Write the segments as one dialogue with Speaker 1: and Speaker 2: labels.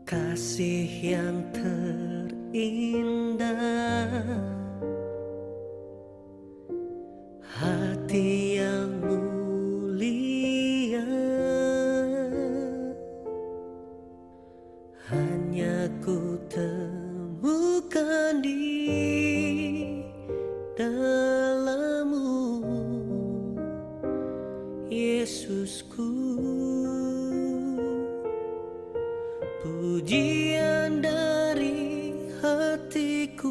Speaker 1: Kasih yang terindah, hati yang mulia, hanya ku temukan di dalam-Mu, Yesusku. Pujian dari hatiku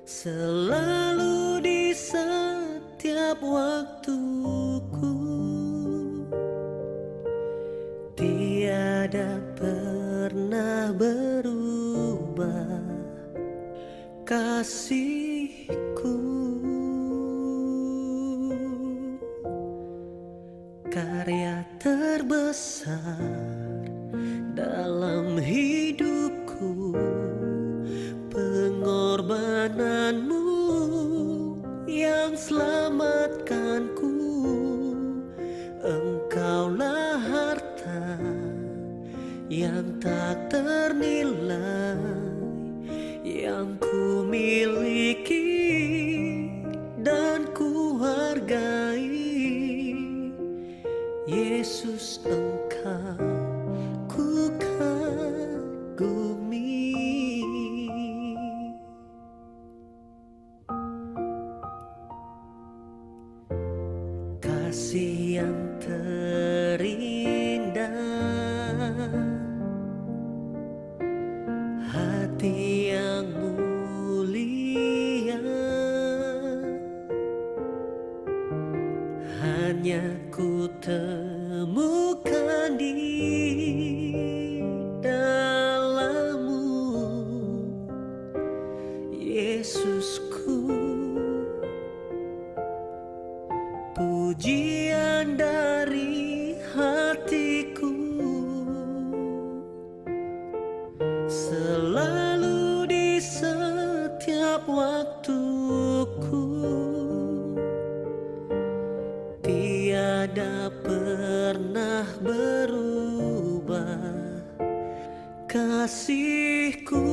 Speaker 1: selalu di setiap waktuku, tiada pernah berubah kasihku. Karya terbesar dalam hidupku, pengorbananmu yang selamatkanku. Engkaulah harta yang tak ternilai yang ku miliki dan ku hargai. Yesus, Engkau ku kagumi. Kasih yang terindah, hati yang mulia, hanya ku temukan di dalam-Mu, Yesusku. Pujian dari hatiku selalu di setiap waktuku, tiada pernah berubah kasihku.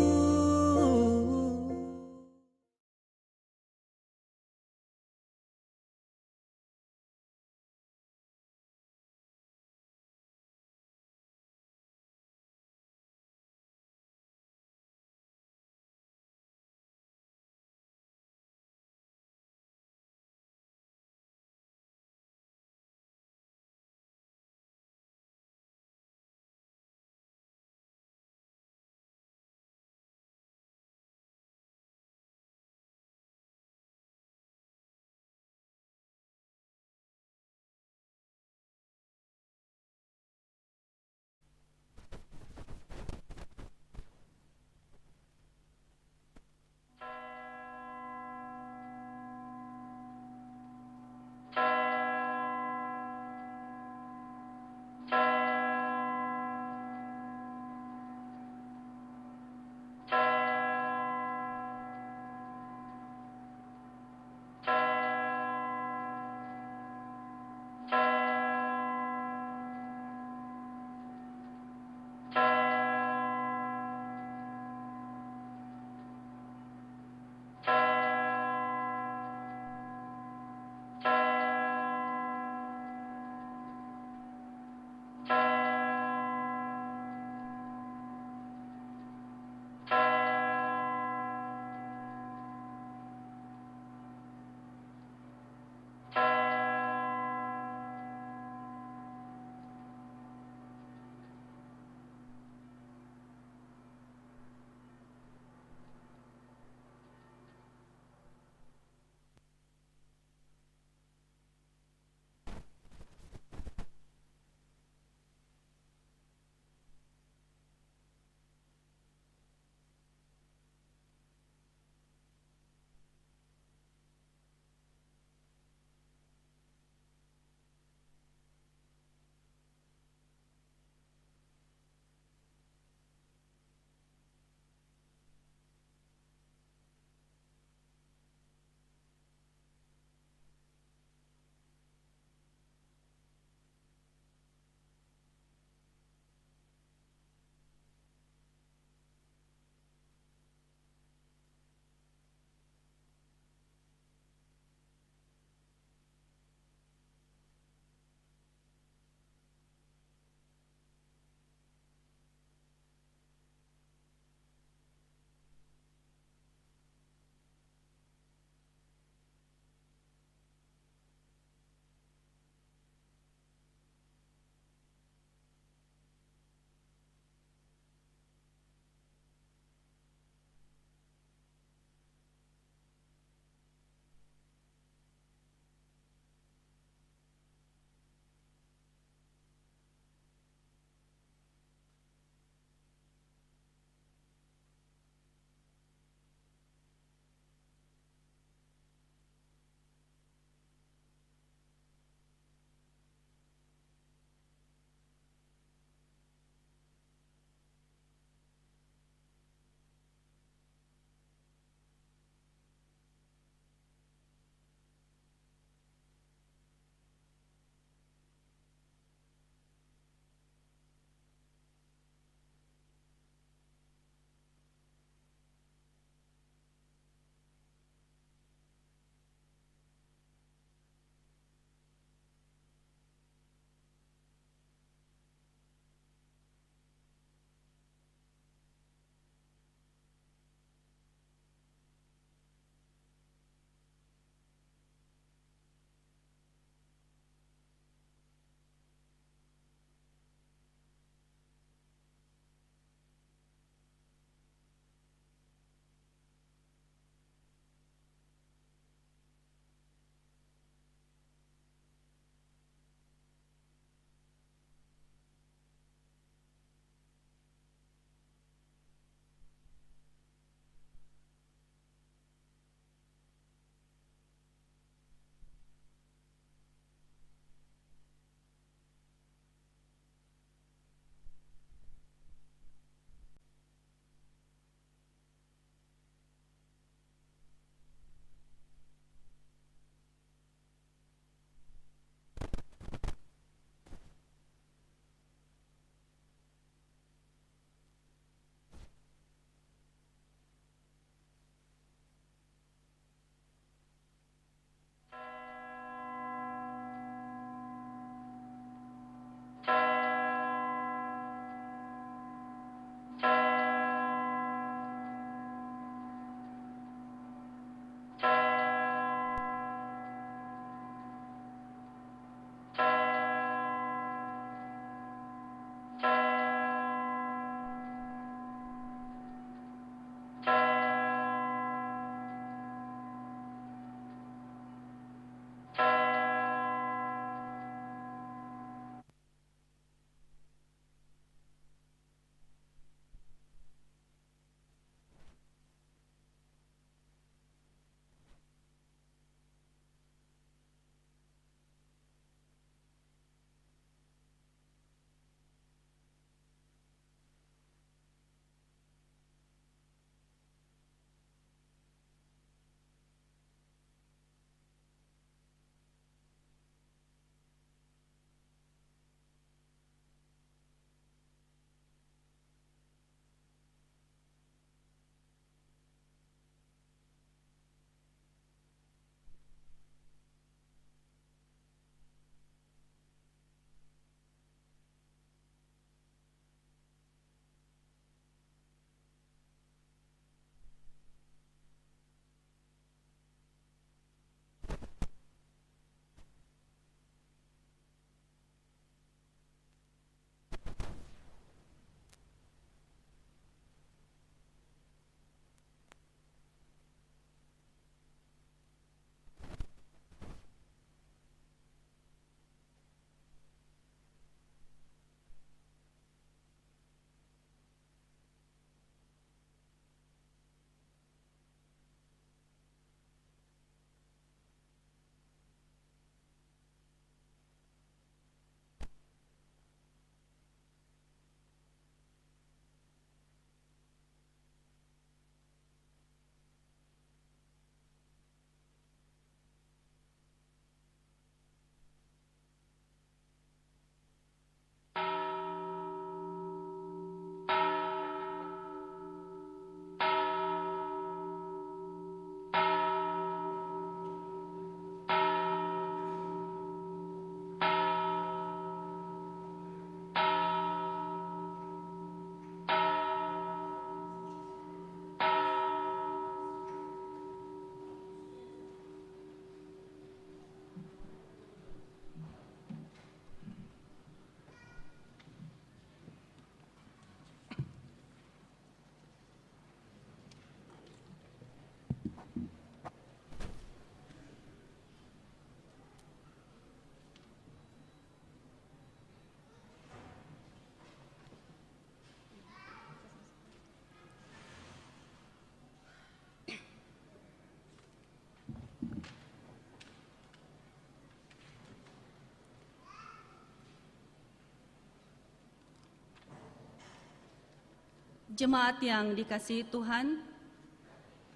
Speaker 2: Jemaat yang dikasihi Tuhan,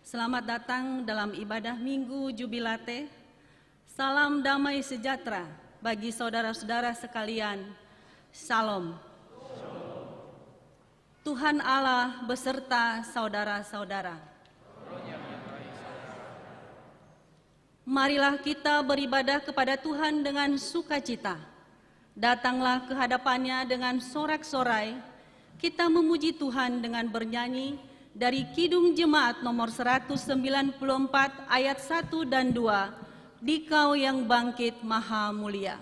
Speaker 2: selamat datang dalam ibadah Minggu Jubilate. Salam damai sejahtera bagi saudara-saudara sekalian. Salam. Tuhan Allah beserta saudara-saudara. Marilah kita beribadah kepada Tuhan dengan sukacita. Datanglah ke hadapannya dengan sorak-sorai. Kita memuji Tuhan dengan bernyanyi dari Kidung Jemaat nomor 194 ayat 1 dan 2, Dikau yang bangkit maha mulia.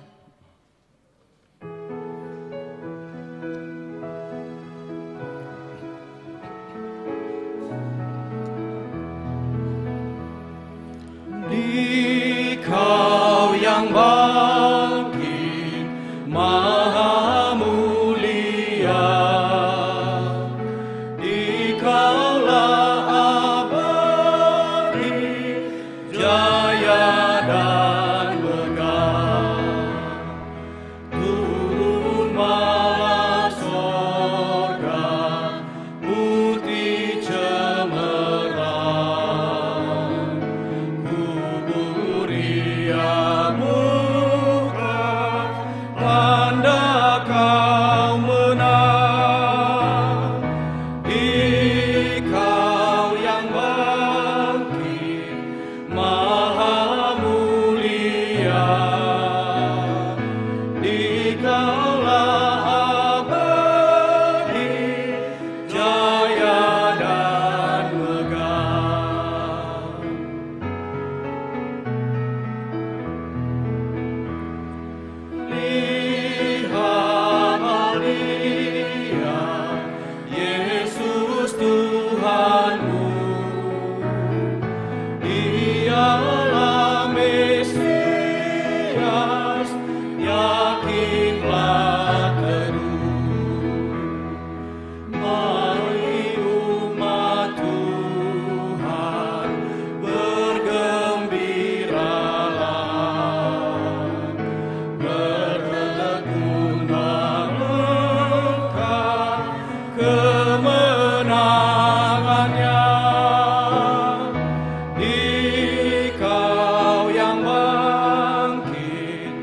Speaker 3: Dikau yang bangkit maha mulia, Dikaulah abadi, jaya dan megah. Turun malam sorga, putih cemerlang. Kuburia buka, tanda kau menang. Dikau yang bangkit maha mulia, Dikaulah abadi, jaya dan megah. Lihatlah dia, Yesus Tuhanmu, Dialah Mesias, yakinlah teduh. Mari umat Tuhan bergembiralah, bertekun melangkah kemenangannya. Dikau yang bangkit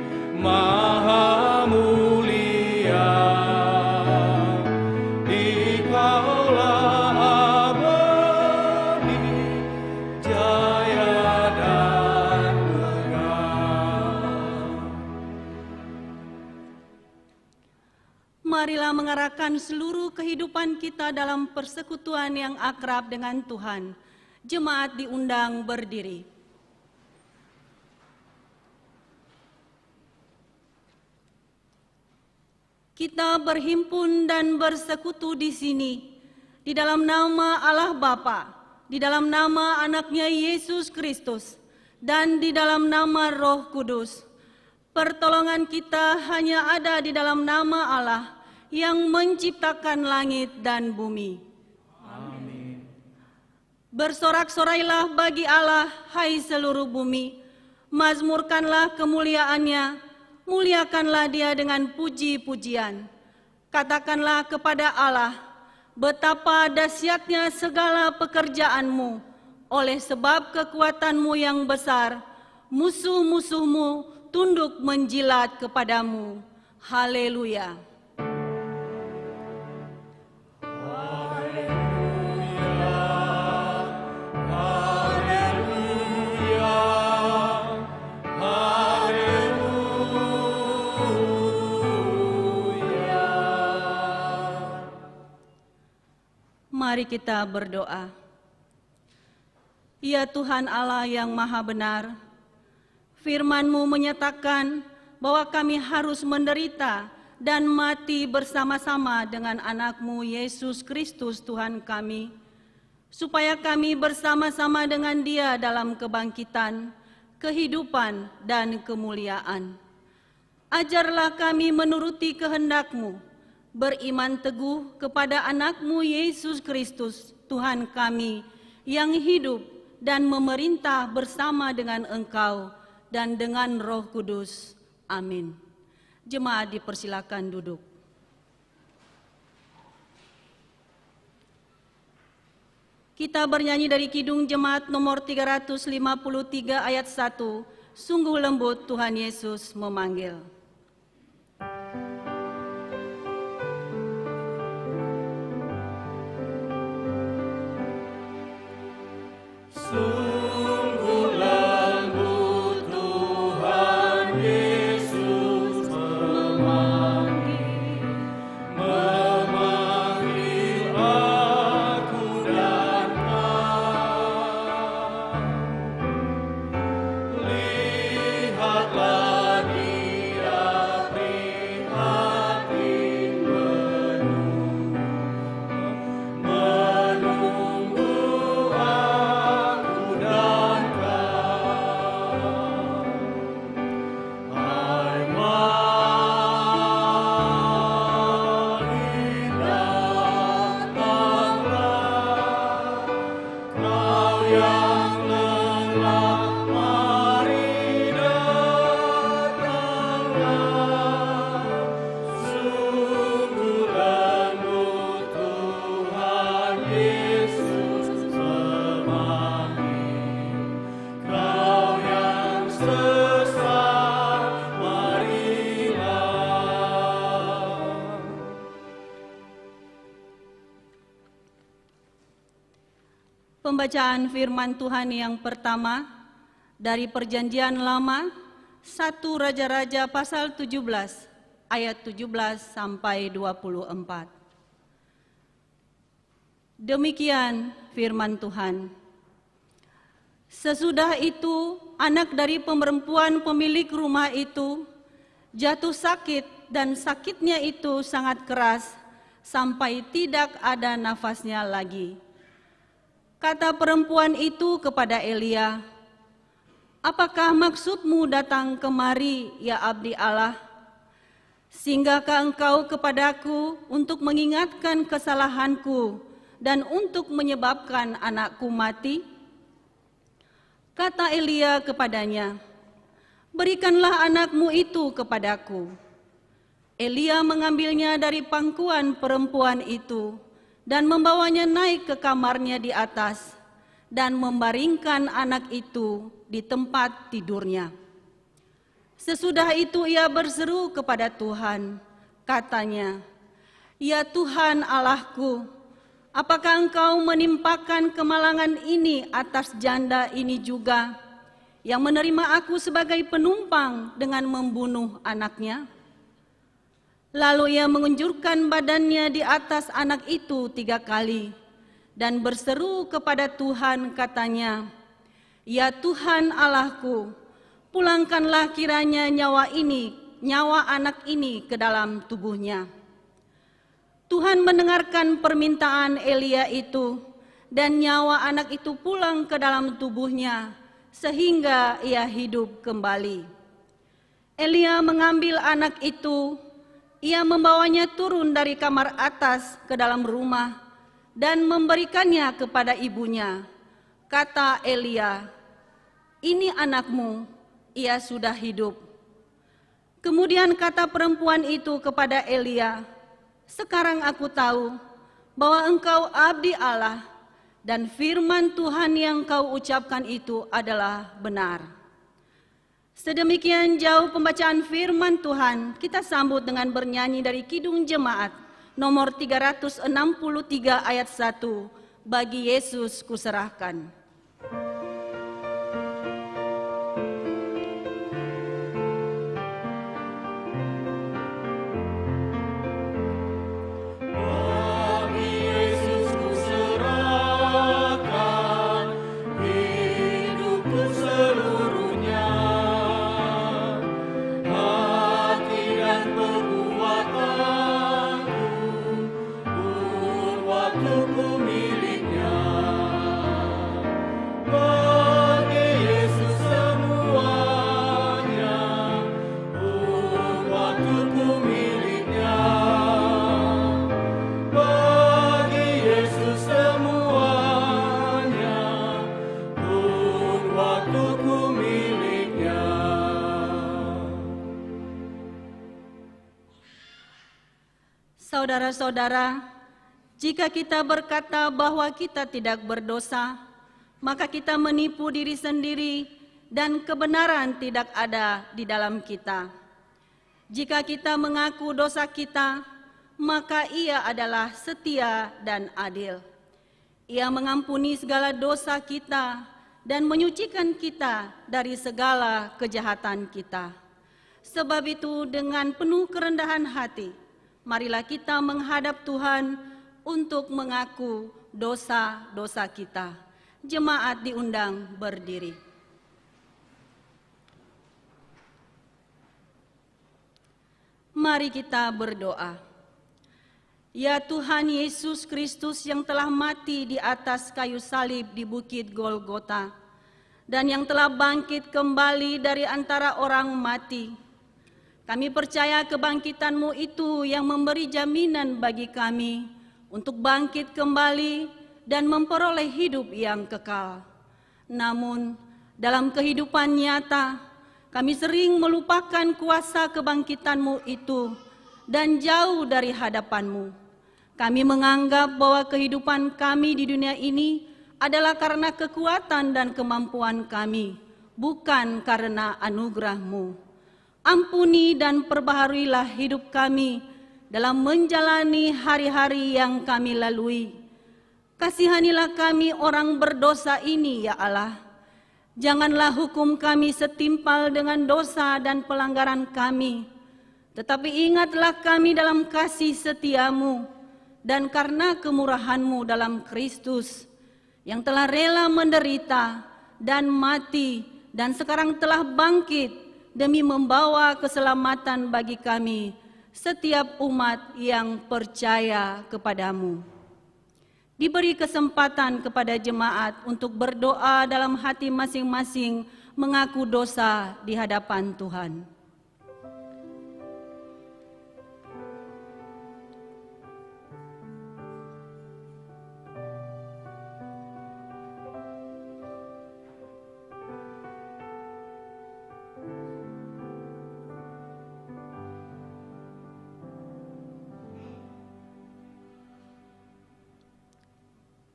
Speaker 3: maha mulia, Dikaulah abadi, jaya dan megah.
Speaker 2: Marilah mengarahkan seluruh kehidupan kita dalam persekutuan yang akrab dengan Tuhan. Jemaat diundang berdiri. Kita berhimpun dan bersekutu di sini, di dalam nama Allah Bapa, di dalam nama anaknya Yesus Kristus, dan di dalam nama Roh Kudus. Pertolongan kita hanya ada di dalam nama Allah yang menciptakan langit dan bumi. Bersorak-sorailah bagi Allah, hai seluruh bumi. Mazmurkanlah kemuliaannya, muliakanlah dia dengan puji-pujian. Katakanlah kepada Allah, betapa dahsyatnya segala pekerjaanmu. Oleh sebab kekuatanmu yang besar, musuh-musuhmu tunduk menjilat kepadamu. Haleluya. Mari kita berdoa. Ya Tuhan Allah yang maha benar, firman-Mu menyatakan bahwa kami harus menderita dan mati bersama-sama dengan anak-Mu Yesus Kristus Tuhan kami, supaya kami bersama-sama dengan Dia dalam kebangkitan, kehidupan, dan kemuliaan. Ajarlah kami menuruti kehendak-Mu, beriman teguh kepada anak-Mu Yesus Kristus, Tuhan kami, yang hidup dan memerintah bersama dengan Engkau dan dengan Roh Kudus. Amin. Jemaat dipersilakan duduk. Kita bernyanyi dari Kidung Jemaat nomor 353 ayat 1, sungguh lembut Tuhan Yesus memanggil.
Speaker 3: Sungguh lembut Tuhan Yesus memanggil aku dan kau. Lihatlah Dia prihatin menunggu aku dan kau. Hai mari datanglah, kau yang lelah, mari datanglah. Sungguh lembut Tuhan Yesus memanggil, kau yang sesat, marilah.
Speaker 2: Pembacaan firman Tuhan yang pertama dari Perjanjian Lama, 1 Raja-Raja pasal 17 ayat 17 sampai 24. Demikian firman Tuhan. Sesudah itu, anak dari perempuan pemilik rumah itu jatuh sakit, dan sakitnya itu sangat keras sampai tidak ada nafasnya lagi. Kata perempuan itu kepada Elia, "Apakah maksudmu datang kemari, ya abdi Allah? Singgahkah engkau kepadaku untuk mengingatkan kesalahanku dan untuk menyebabkan anakku mati?" Kata Elia kepadanya, "Berikanlah anakmu itu kepadaku." Elia mengambilnya dari pangkuan perempuan itu dan membawanya naik ke kamarnya di atas dan membaringkan anak itu di tempat tidurnya. Sesudah itu ia berseru kepada Tuhan, katanya, "Ya Tuhan Allahku, apakah engkau menimpakan kemalangan ini atas janda ini juga, yang menerima aku sebagai penumpang dengan membunuh anaknya?" Lalu ia mengunjurkan badannya di atas anak itu 3 kali dan berseru kepada Tuhan, katanya, "Ya Tuhan Allahku, pulangkanlah kiranya nyawa anak ini ke dalam tubuhnya." Tuhan mendengarkan permintaan Elia itu, dan nyawa anak itu pulang ke dalam tubuhnya sehingga ia hidup kembali. Elia mengambil anak itu, ia membawanya turun dari kamar atas ke dalam rumah dan memberikannya kepada ibunya. Kata Elia, "Ini anakmu, ia sudah hidup." Kemudian kata perempuan itu kepada Elia, "Sekarang aku tahu bahwa engkau abdi Allah dan firman Tuhan yang kau ucapkan itu adalah benar." Sedemikian jauh pembacaan firman Tuhan, kita sambut dengan bernyanyi dari Kidung Jemaat nomor 363 ayat 1, "Bagi Yesus kuserahkan."
Speaker 3: Bagi Yesus kuserahkan hidupku seluruhnya, hati dan perbuatanku, waktuku miliknya. Bagi Yesus semuanya, waktuku miliknya. Bagi Yesus semuanya, waktuku miliknya.
Speaker 2: Saudara-saudara, Jika kita berkata bahwa kita tidak berdosa, maka kita menipu diri sendiri dan kebenaran tidak ada di dalam kita. Jika kita mengaku dosa kita, maka Ia adalah setia dan adil. Ia mengampuni segala dosa kita dan menyucikan kita dari segala kejahatan kita. Sebab itu dengan penuh kerendahan hati, marilah kita menghadap Tuhan untuk mengaku dosa-dosa kita. Jemaat diundang berdiri. Mari kita berdoa. Ya Tuhan Yesus Kristus yang telah mati di atas kayu salib di Bukit Golgota dan yang telah bangkit kembali dari antara orang mati, kami percaya kebangkitan-Mu itu yang memberi jaminan bagi kami untuk bangkit kembali dan memperoleh hidup yang kekal. Namun, dalam kehidupan nyata, kami sering melupakan kuasa kebangkitan-Mu itu dan jauh dari hadapan-Mu. Kami menganggap bahwa kehidupan kami di dunia ini adalah karena kekuatan dan kemampuan kami, bukan karena anugerah-Mu. Ampuni dan perbaharuilah hidup kami dalam menjalani hari-hari yang kami lalui. Kasihanilah kami orang berdosa ini, ya Allah. Janganlah hukum kami setimpal dengan dosa dan pelanggaran kami, tetapi ingatlah kami dalam kasih setia-Mu dan karena kemurahan-Mu dalam Kristus, yang telah rela menderita dan mati dan sekarang telah bangkit demi membawa keselamatan bagi kami, setiap umat yang percaya kepada-Mu. Diberi kesempatan kepada jemaat untuk berdoa dalam hati masing-masing mengaku dosa di hadapan Tuhan.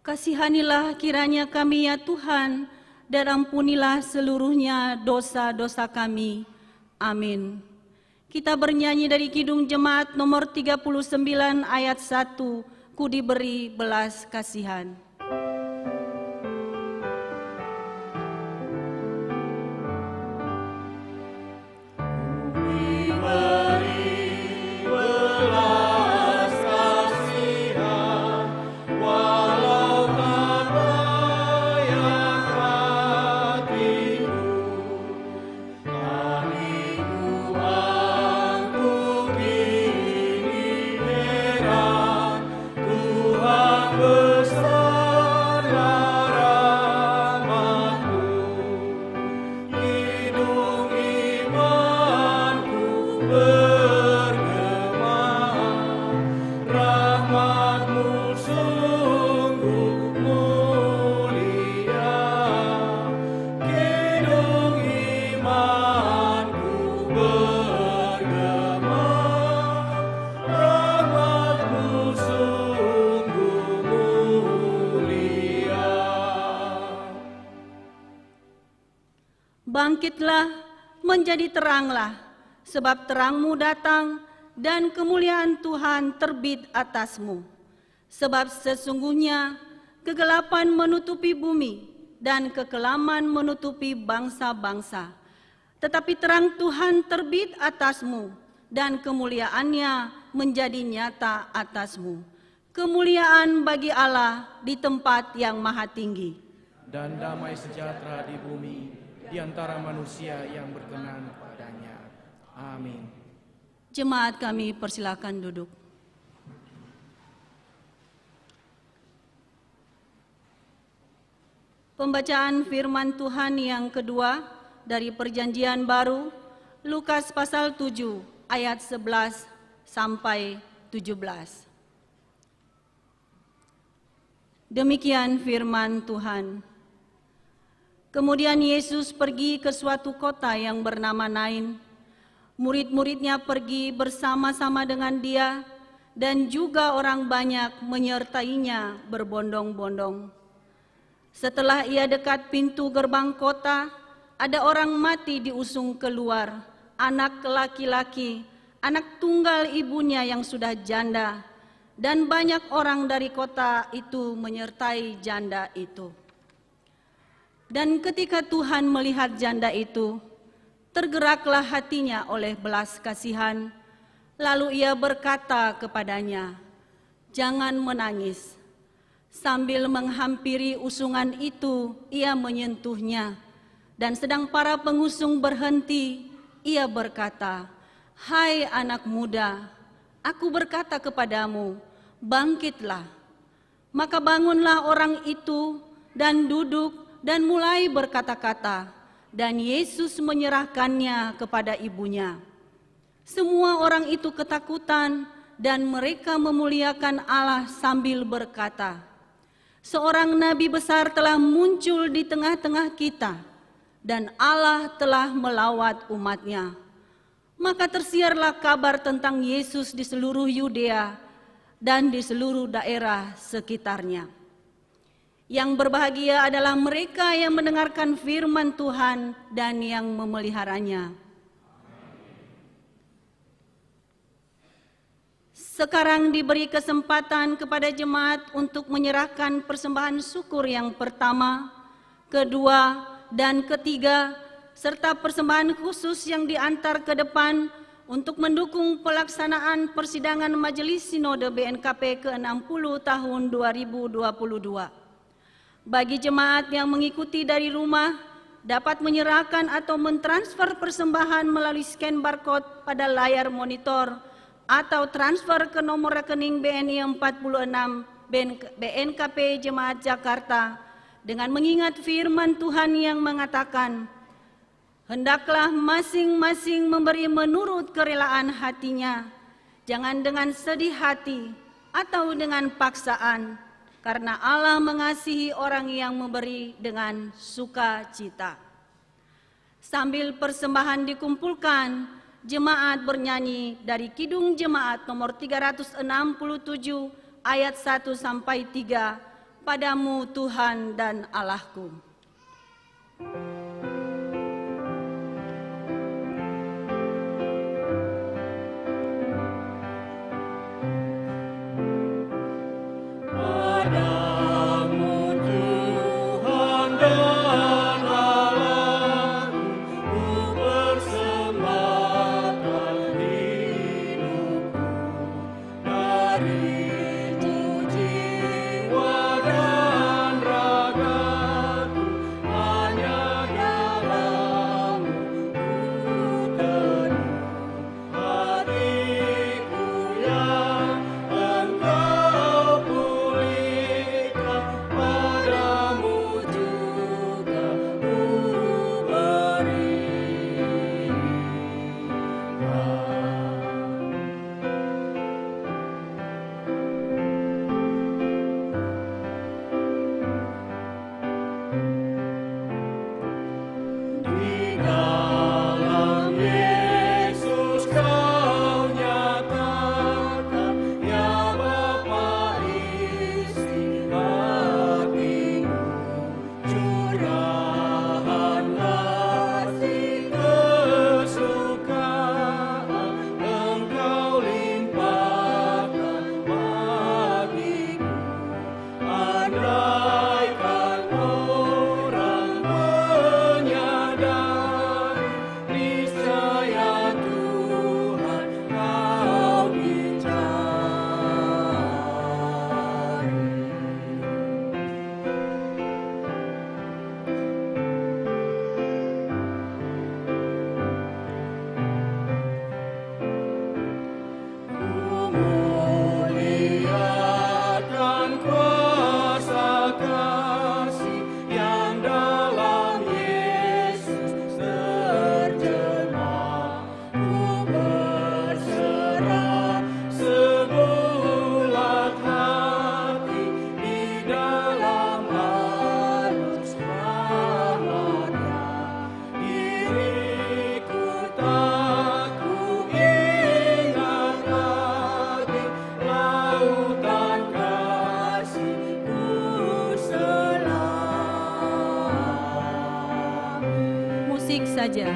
Speaker 2: Kasihanilah kiranya kami ya Tuhan, dan ampunilah seluruhnya dosa-dosa kami. Amin. Kita bernyanyi dari Kidung Jemaat nomor 39 ayat 1, Ku diberi belas kasihan. Bangkitlah, menjadi teranglah, sebab terang-Mu datang dan kemuliaan Tuhan terbit atas-Mu. Sebab sesungguhnya kegelapan menutupi bumi dan kekelaman menutupi bangsa-bangsa. Tetapi terang Tuhan terbit atas-Mu dan kemuliaannya menjadi nyata atas-Mu. Kemuliaan bagi Allah di tempat yang maha tinggi.
Speaker 4: Dan damai sejahtera di bumi di antara manusia yang berkenan padanya. Amin.
Speaker 2: Jemaat kami persilakan duduk. Pembacaan firman Tuhan yang kedua dari Perjanjian Baru, Lukas pasal 7 ayat 11 sampai 17. Demikian firman Tuhan. Kemudian Yesus pergi ke suatu kota yang bernama Nain. Murid-muridnya pergi bersama-sama dengan Dia, dan juga orang banyak menyertainya berbondong-bondong. Setelah ia dekat pintu gerbang kota, ada orang mati diusung keluar, anak laki-laki, anak tunggal ibunya yang sudah janda, dan banyak orang dari kota itu menyertai janda itu. Dan ketika Tuhan melihat janda itu, tergeraklah hatinya oleh belas kasihan, lalu ia berkata kepadanya, "Jangan menangis." Sambil menghampiri usungan itu, ia menyentuhnya, dan sedang para pengusung berhenti, ia berkata, "Hai anak muda, aku berkata kepadamu, bangkitlah." Maka bangunlah orang itu dan duduk dan mulai berkata-kata, dan Yesus menyerahkannya kepada ibunya. Semua orang itu ketakutan dan mereka memuliakan Allah sambil berkata, "Seorang nabi besar telah muncul di tengah-tengah kita, dan Allah telah melawat umat-Nya." Maka tersiarlah kabar tentang Yesus di seluruh Yudea dan di seluruh daerah sekitarnya. Yang berbahagia adalah mereka yang mendengarkan firman Tuhan dan yang memeliharanya. Sekarang diberi kesempatan kepada jemaat untuk menyerahkan persembahan syukur yang pertama, kedua, dan ketiga, serta persembahan khusus yang diantar ke depan untuk mendukung pelaksanaan persidangan Majelis Sinode BNKP ke-60 tahun 2022. Bagi jemaat yang mengikuti dari rumah, dapat menyerahkan atau mentransfer persembahan melalui scan barcode pada layar monitor atau transfer ke nomor rekening BNI 46 BNKP Jemaat Jakarta dengan mengingat firman Tuhan yang mengatakan, "Hendaklah masing-masing memberi menurut kerelaan hatinya, jangan dengan sedih hati atau dengan paksaan, karena Allah mengasihi orang yang memberi dengan sukacita." Sambil persembahan dikumpulkan, jemaat bernyanyi dari Kidung Jemaat nomor 367 ayat 1 sampai 3, "Padamu Tuhan dan Allahku." saja.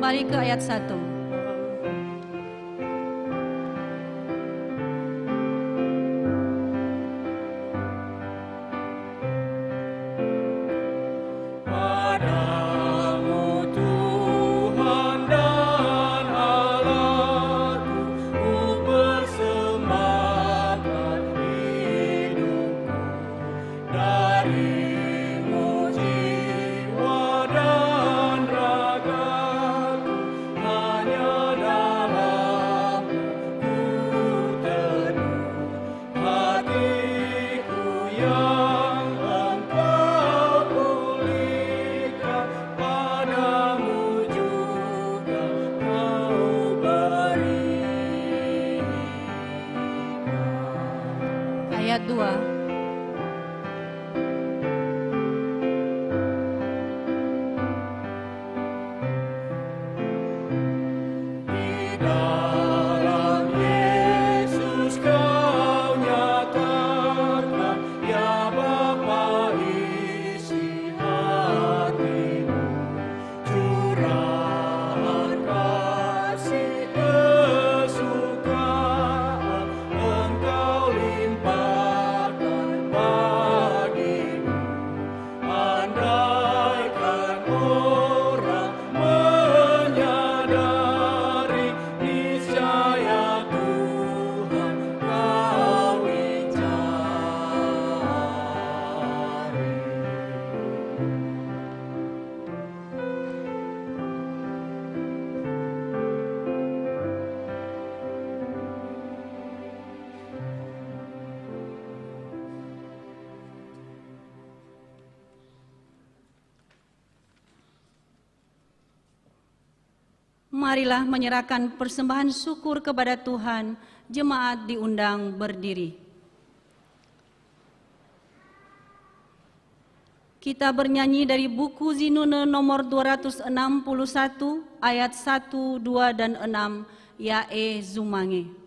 Speaker 2: Kembali ke ayat 1.
Speaker 3: Padamu Tuhan dan Allahku, ku persembahkan hidupku. Darimu jiwa dan ragaku, hanya dalammu ku teduh. Hatiku yang Engkau pulihkan, padamu juga Kau berikan.
Speaker 2: Ayat 2.
Speaker 3: Di dalam Yesus Kau nyatakan, ya Bapa, isi hatimu. Curahan kasih kesukaan, Engkau limpahkan bagimu. Andaikan orang menyadari, niscaya Tuhan Kau
Speaker 2: Marilah menyerahkan persembahan syukur kepada Tuhan. Jemaat diundang berdiri. Kita bernyanyi dari buku Zinune nomor 261 ayat 1, 2, dan 6, Yae Zumange.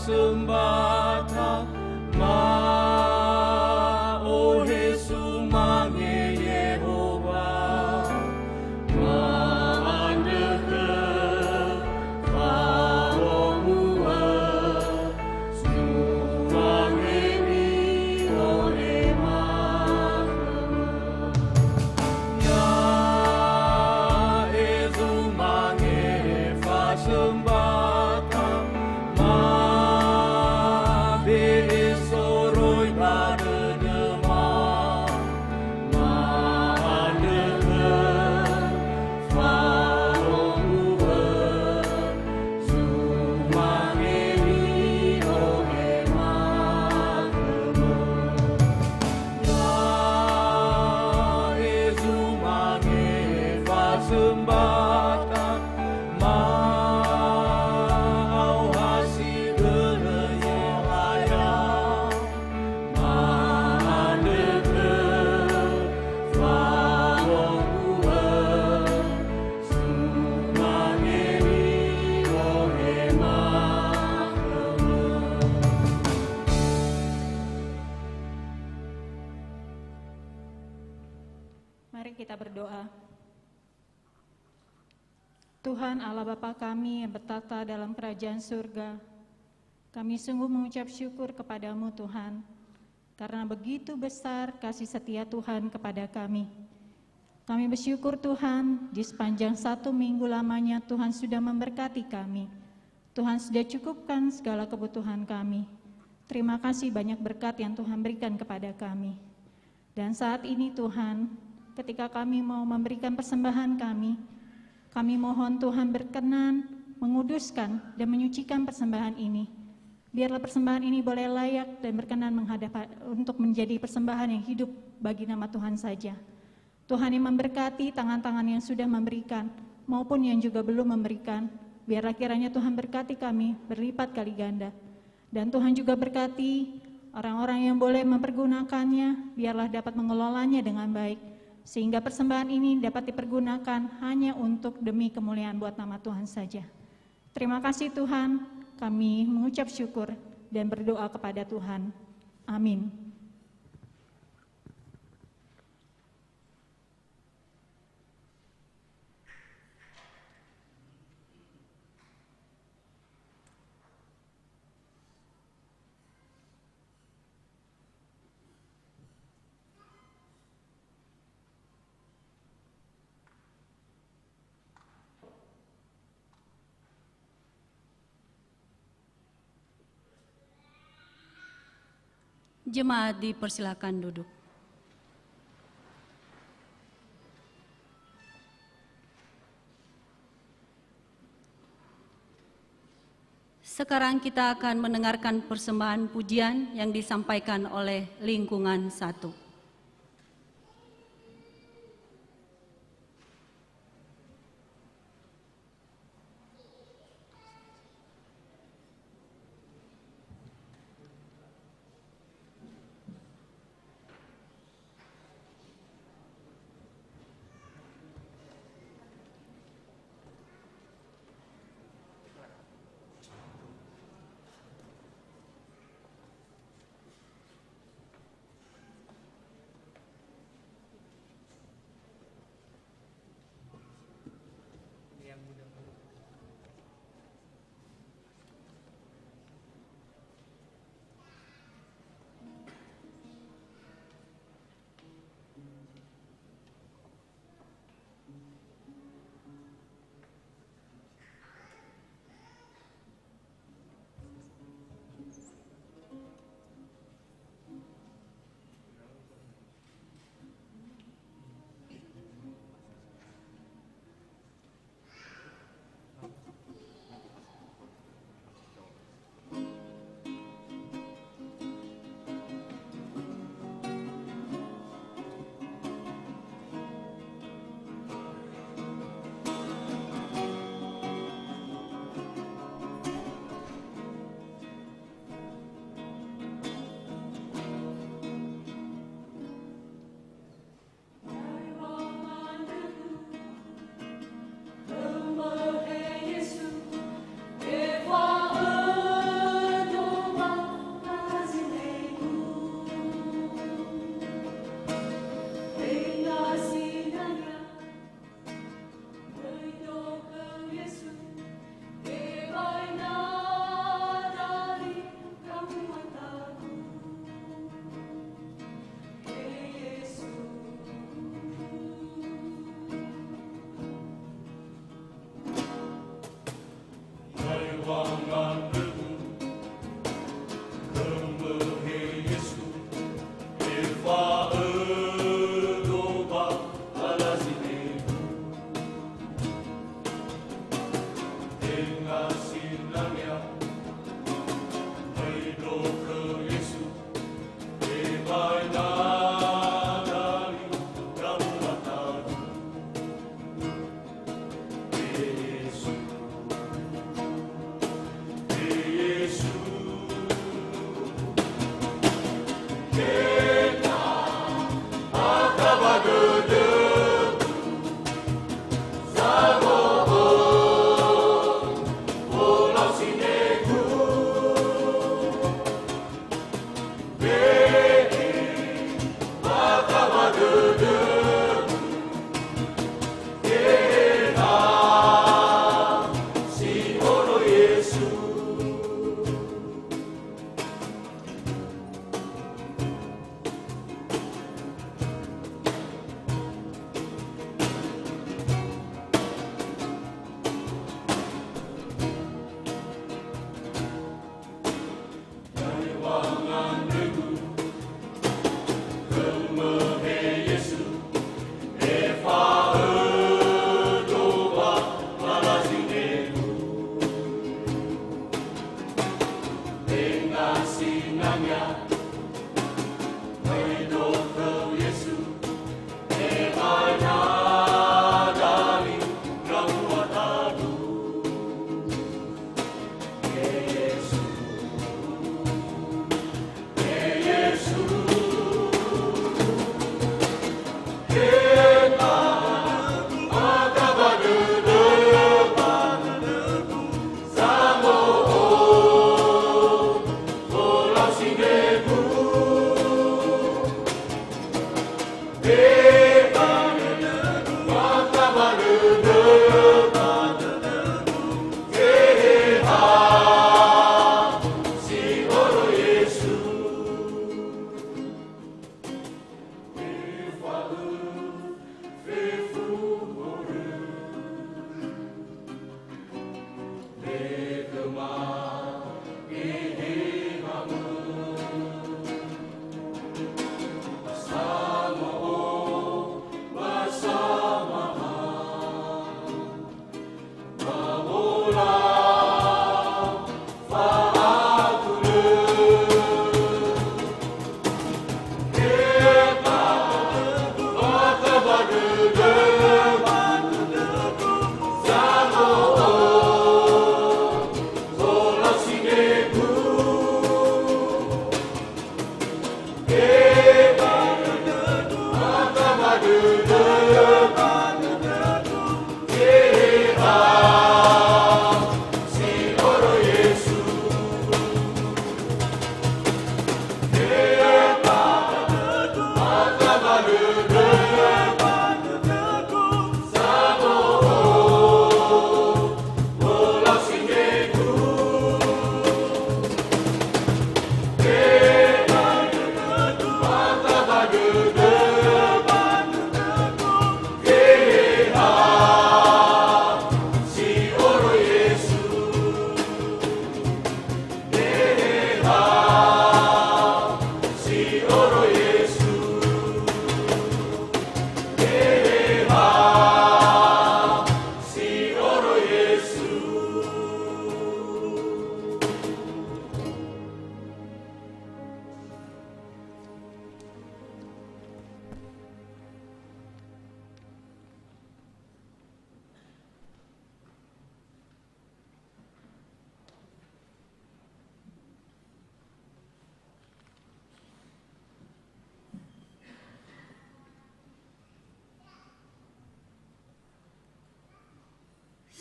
Speaker 3: sembata ma o Yesu mange Yehova ma andeke fa o mua sumange ni o ema ya Yesu mange fa sembata
Speaker 5: Mari kita berdoa. Tuhan Allah Bapa kami yang bertata dalam kerajaan surga, Kami sungguh mengucap syukur kepadamu Tuhan, karena begitu besar kasih setia Tuhan kepada kami. Kami bersyukur Tuhan, di sepanjang 1 minggu lamanya Tuhan sudah memberkati kami. Tuhan sudah cukupkan segala kebutuhan kami. Terima kasih banyak berkat yang Tuhan berikan kepada kami. Dan saat ini Tuhan, ketika kami mau memberikan persembahan kami mohon Tuhan berkenan menguduskan dan menyucikan persembahan ini. Biarlah persembahan ini boleh layak dan berkenan untuk menjadi persembahan yang hidup bagi nama Tuhan saja. Tuhan yang memberkati tangan-tangan yang sudah memberikan maupun yang juga belum memberikan. Biarlah kiranya Tuhan berkati kami berlipat kali ganda. Dan Tuhan juga berkati orang-orang yang boleh mempergunakannya, biarlah dapat mengelolanya dengan baik. Sehingga persembahan ini dapat dipergunakan hanya untuk demi kemuliaan buat nama Tuhan saja. Terima kasih Tuhan, kami mengucap syukur dan berdoa kepada Tuhan. Amin.
Speaker 2: Jemaat dipersilakan duduk. Sekarang kita akan mendengarkan persembahan pujian yang disampaikan oleh lingkungan 1.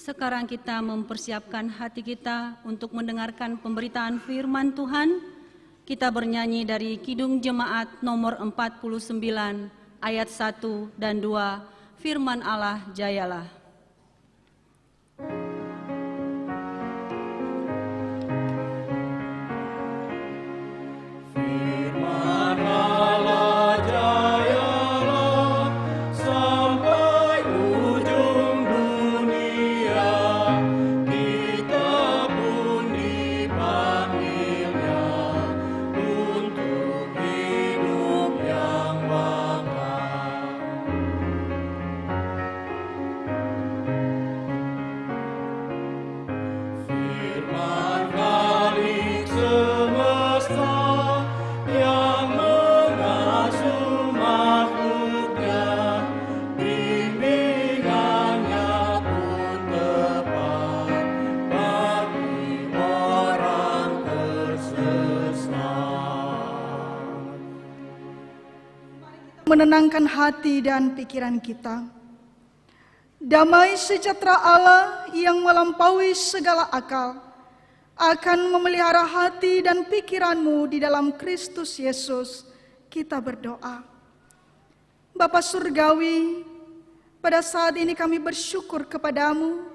Speaker 2: Sekarang kita mempersiapkan hati kita untuk mendengarkan pemberitaan firman Tuhan. Kita bernyanyi dari Kidung Jemaat nomor 49 ayat 1 dan 2, Firman Allah Jayalah.
Speaker 6: Menenangkan hati dan pikiran kita. Damai sejahtera Allah yang melampaui segala akal akan memelihara hati dan pikiranmu di dalam Kristus Yesus. Kita berdoa. Bapa Surgawi, pada saat ini kami bersyukur kepadamu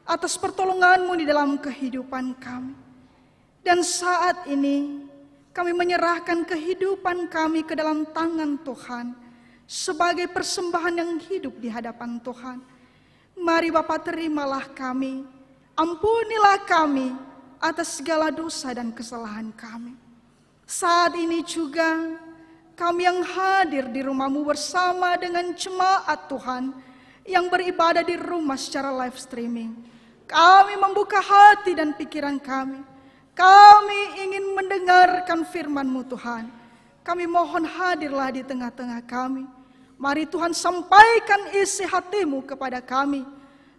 Speaker 6: atas pertolonganmu di dalam kehidupan kami. Dan saat ini kami menyerahkan kehidupan kami ke dalam tangan Tuhan sebagai persembahan yang hidup di hadapan Tuhan. Mari Bapa, terimalah kami, ampunilah kami atas segala dosa dan kesalahan kami. Saat ini juga kami yang hadir di rumah-Mu bersama dengan jemaat Tuhan yang beribadah di rumah secara live streaming. Kami membuka hati dan pikiran kami. Kami ingin mendengarkan firman-Mu Tuhan. Kami mohon hadirlah di tengah-tengah kami. Mari Tuhan sampaikan isi hati-Mu kepada kami.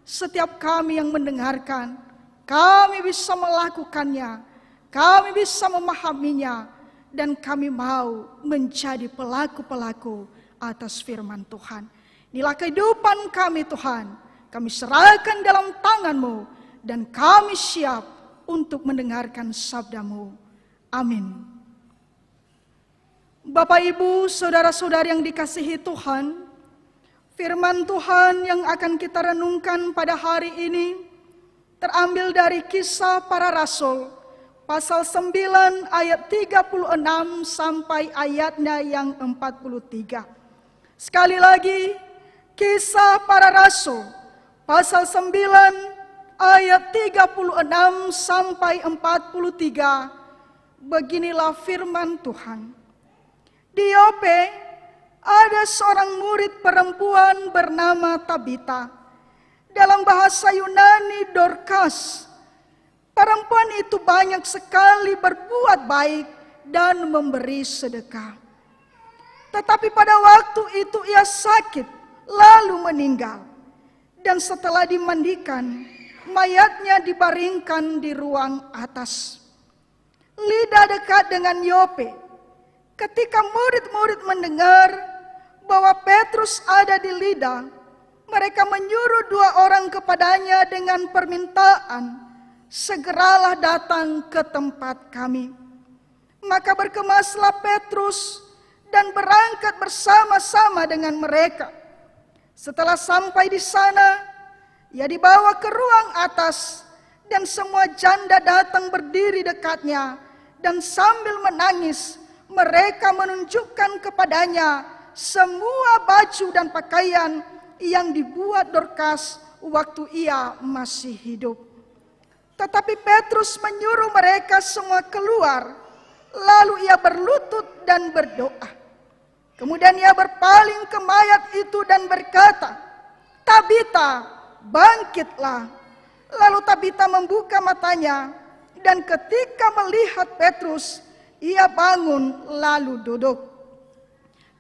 Speaker 6: Setiap kami yang mendengarkan, kami bisa melakukannya. Kami bisa memahaminya. Dan kami mau menjadi pelaku-pelaku atas firman Tuhan. Inilah kehidupan kami Tuhan. Kami serahkan dalam tangan-Mu. Dan kami siap untuk mendengarkan sabda-Mu. Amin. Bapak, Ibu, saudara-saudari yang dikasihi Tuhan, firman Tuhan yang akan kita renungkan pada hari ini terambil dari Kisah Para Rasul, pasal 9 ayat 36 sampai ayatnya yang 43. Sekali lagi, Kisah Para Rasul, pasal 9 ayat 36 sampai 43, beginilah firman Tuhan. Di Yope ada seorang murid perempuan bernama Tabita. Dalam bahasa Yunani Dorcas. Perempuan itu banyak sekali berbuat baik dan memberi sedekah. Tetapi pada waktu itu ia sakit lalu meninggal. Dan setelah dimandikan, mayatnya dibaringkan di ruang atas. Lida dekat dengan Yope. Ketika murid-murid mendengar bahwa Petrus ada di Lida, mereka menyuruh 2 orang kepadanya dengan permintaan, segeralah datang ke tempat kami. Maka berkemaslah Petrus dan berangkat bersama-sama dengan mereka. Setelah sampai di sana, ia dibawa ke ruang atas dan semua janda datang berdiri dekatnya, dan sambil menangis mereka menunjukkan kepadanya semua baju dan pakaian yang dibuat Dorkas waktu ia masih hidup. Tetapi Petrus menyuruh mereka semua keluar, lalu ia berlutut dan berdoa. Kemudian ia berpaling ke mayat itu dan berkata, "Tabita, bangkitlah." Lalu Tabita membuka matanya, dan ketika melihat Petrus, ia bangun lalu duduk.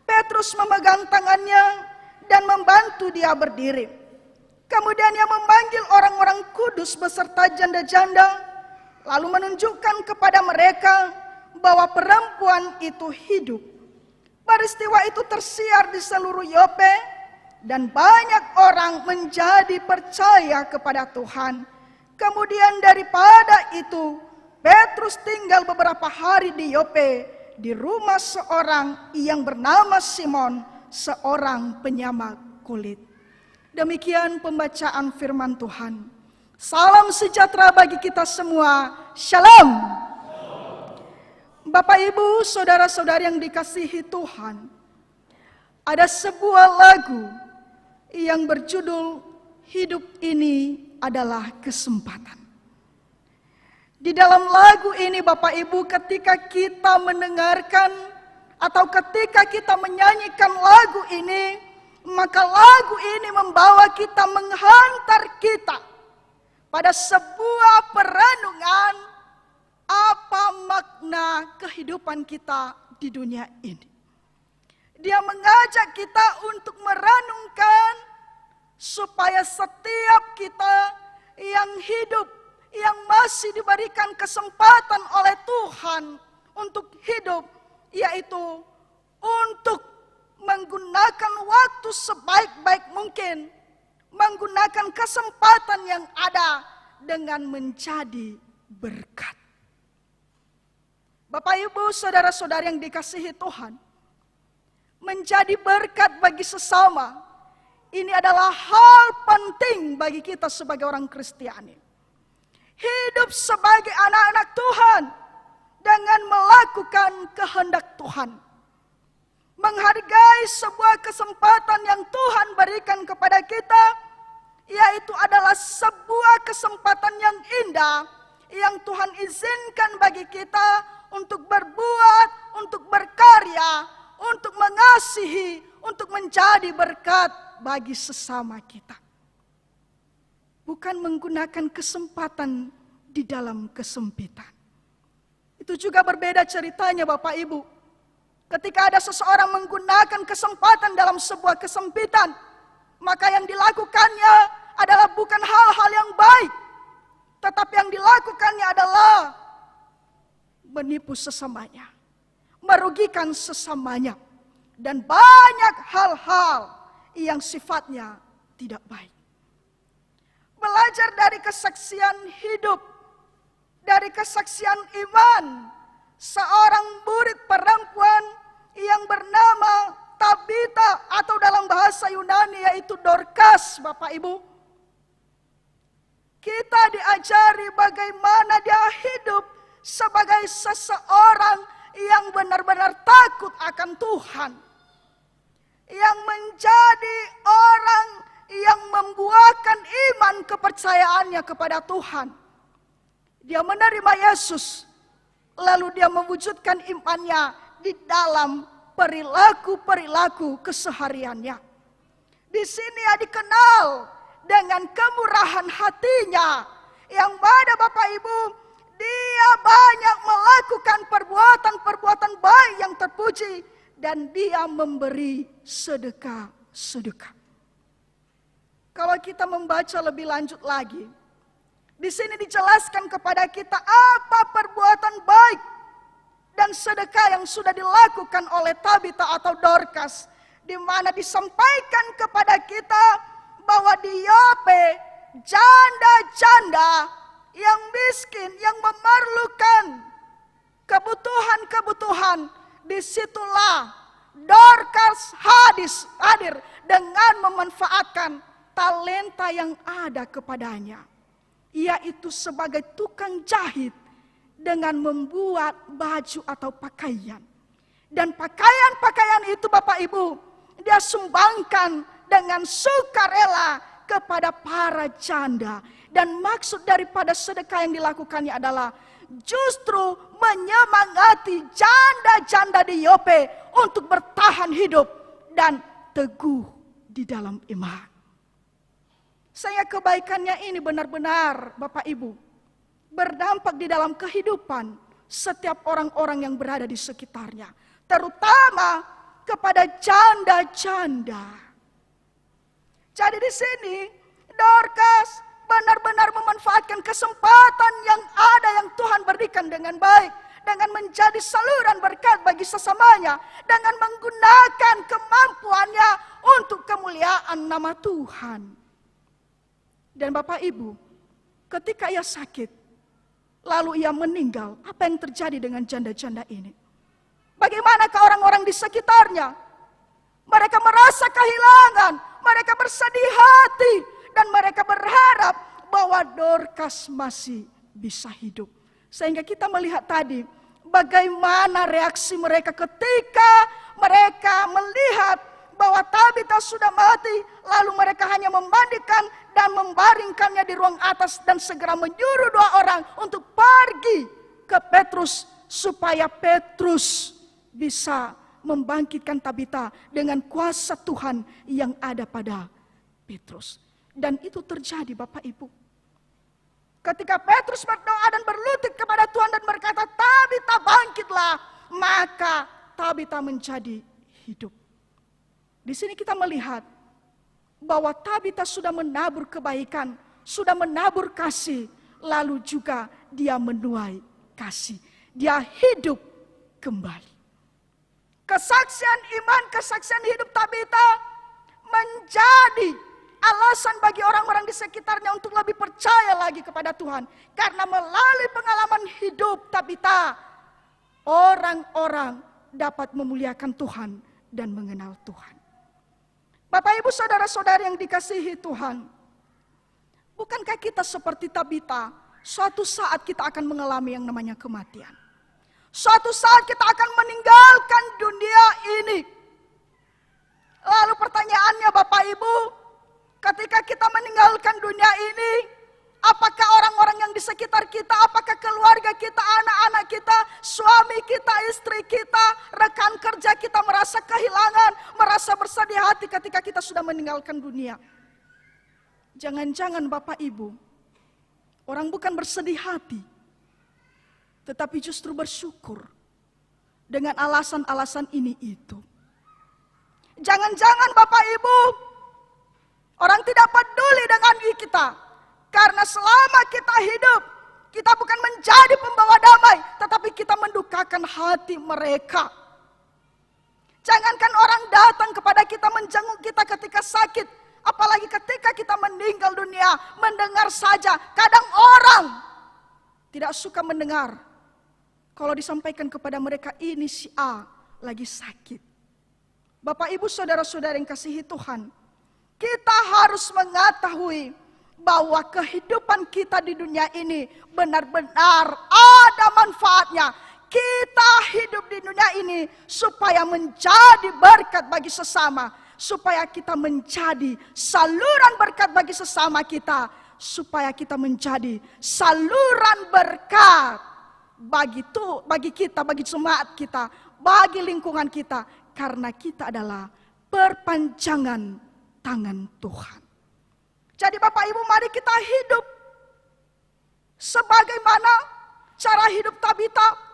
Speaker 6: Petrus memegang tangannya dan membantu dia berdiri. Kemudian ia memanggil orang-orang kudus beserta janda-janda, lalu menunjukkan kepada mereka bahwa perempuan itu hidup. Peristiwa itu tersiar di seluruh Yope, dan banyak orang menjadi percaya kepada Tuhan. Kemudian daripada itu, Petrus tinggal beberapa hari di Yope, di rumah seorang yang bernama Simon, seorang penyamak kulit. Demikian pembacaan firman Tuhan. Salam sejahtera bagi kita semua. Shalom. Bapak, Ibu, saudara-saudari yang dikasihi Tuhan, ada sebuah lagu yang berjudul "Hidup Ini Adalah Kesempatan". Di dalam lagu ini, Bapak Ibu, ketika kita mendengarkan atau ketika kita menyanyikan lagu ini, maka lagu ini membawa kita, menghantar kita pada sebuah perenungan apa makna kehidupan kita di dunia ini. Dia mengajak kita untuk merenungkan supaya setiap kita yang hidup, yang masih diberikan kesempatan oleh Tuhan untuk hidup, yaitu untuk menggunakan waktu sebaik-baik mungkin, menggunakan kesempatan yang ada dengan menjadi berkat. Bapak, Ibu, saudara-saudari yang dikasihi Tuhan, menjadi berkat bagi sesama, ini adalah hal penting bagi kita sebagai orang Kristiani. Hidup sebagai anak-anak Tuhan dengan melakukan kehendak Tuhan. Menghargai sebuah kesempatan yang Tuhan berikan kepada kita, yaitu adalah sebuah kesempatan yang indah yang Tuhan izinkan bagi kita untuk berbuat, untuk berkarya, untuk mengasihi, untuk menjadi berkat bagi sesama kita. Bukan menggunakan kesempatan di dalam kesempitan. Itu juga berbeda ceritanya, Bapak Ibu. Ketika ada seseorang menggunakan kesempatan dalam sebuah kesempitan, maka yang dilakukannya adalah bukan hal-hal yang baik, tetapi yang dilakukannya adalah menipu sesamanya, merugikan sesamanya, dan banyak hal-hal yang sifatnya tidak baik. Belajar dari kesaksian hidup, dari kesaksian iman, seorang murid perempuan yang bernama Tabita, atau dalam bahasa Yunani yaitu Dorkas, Bapak Ibu. Kita diajari bagaimana dia hidup sebagai seseorang yang benar-benar takut akan Tuhan, yang menjadi orang yang membuahkan iman kepercayaannya kepada Tuhan. Dia menerima Yesus, lalu dia mewujudkan imannya di dalam perilaku-perilaku kesehariannya. Di sini dia dikenal dengan kemurahan hatinya, yang mana Bapak Ibu, dia banyak melakukan perbuatan-perbuatan baik yang terpuji, dan dia memberi sedekah-sedekah. Kalau kita membaca lebih lanjut lagi, di sini dijelaskan kepada kita apa perbuatan baik dan sedekah yang sudah dilakukan oleh Tabita atau Dorkas di mana disampaikan kepada kita bahwa di Yope janda-janda yang miskin, yang memerlukan kebutuhan-kebutuhan, disitulah Dorcas hadir dengan memanfaatkan talenta yang ada kepadanya, yaitu sebagai tukang jahit dengan membuat baju atau pakaian. Dan pakaian-pakaian itu Bapak Ibu, dia sumbangkan dengan sukarela kepada para janda. Dan maksud daripada sedekah yang dilakukannya adalah justru menyemangati janda-janda di Yope untuk bertahan hidup dan teguh di dalam iman. Saya kebaikannya ini benar-benar Bapak Ibu berdampak di dalam kehidupan setiap orang-orang yang berada di sekitarnya, terutama kepada janda-janda. Jadi di sini Dorcas benar-benar memanfaatkan kesempatan yang ada yang Tuhan berikan dengan baik, dengan menjadi saluran berkat bagi sesamanya, dengan menggunakan kemampuannya untuk kemuliaan nama Tuhan. Dan Bapak Ibu, ketika ia sakit, lalu ia meninggal, apa yang terjadi dengan janda-janda ini? Bagaimanakah orang-orang di sekitarnya? Mereka merasa kehilangan, mereka bersedih hati, dan mereka berharap bahwa Dorcas masih bisa hidup. Sehingga kita melihat tadi bagaimana reaksi mereka ketika mereka melihat bahwa Tabita sudah mati. Lalu mereka hanya memandikan dan membaringkannya di ruang atas dan segera menyuruh 2 orang untuk pergi ke Petrus supaya Petrus bisa membangkitkan Tabita dengan kuasa Tuhan yang ada pada Petrus. Dan itu terjadi Bapak Ibu. Ketika Petrus berdoa dan berlutut kepada Tuhan dan berkata, Tabita bangkitlah, maka Tabita menjadi hidup. Di sini kita melihat bahwa Tabita sudah menabur kebaikan, sudah menabur kasih, lalu juga dia menuai kasih. Dia hidup kembali. Kesaksian iman, kesaksian hidup Tabita menjadi alasan bagi orang-orang di sekitarnya untuk lebih percaya lagi kepada Tuhan. Karena melalui pengalaman hidup Tabita, orang-orang dapat memuliakan Tuhan dan mengenal Tuhan. Bapak Ibu saudara-saudari yang dikasihi Tuhan, bukankah kita seperti Tabita, suatu saat kita akan mengalami yang namanya kematian. Suatu saat kita akan meninggalkan dunia ini. Lalu pertanyaannya Bapak Ibu, ketika kita meninggalkan dunia ini, apakah orang-orang yang di sekitar kita, apakah keluarga kita, anak-anak kita, suami kita, istri kita, rekan kerja kita merasa kehilangan, merasa bersedih hati ketika kita sudah meninggalkan dunia? Jangan-jangan Bapak Ibu, orang bukan bersedih hati, tetapi justru bersyukur dengan alasan-alasan ini itu. Jangan-jangan Bapak Ibu, orang tidak peduli dengan kita. Karena selama kita hidup, kita bukan menjadi pembawa damai, tetapi kita mendukakan hati mereka. Jangankan orang datang kepada kita, menjenguk kita ketika sakit, apalagi ketika kita meninggal dunia, mendengar saja. Kadang orang tidak suka mendengar kalau disampaikan kepada mereka, ini si A lagi sakit. Bapak Ibu saudara-saudara yang kasihi Tuhan, kita harus mengetahui bahwa kehidupan kita di dunia ini benar-benar ada manfaatnya. Kita hidup di dunia ini supaya menjadi berkat bagi sesama, supaya kita menjadi saluran berkat bagi sesama kita, supaya kita menjadi saluran berkat bagi kita, bagi jemaat kita, bagi lingkungan kita, karena kita adalah perpanjangan tangan Tuhan. Jadi Bapak Ibu, mari kita hidup sebagaimana cara hidup Tabita.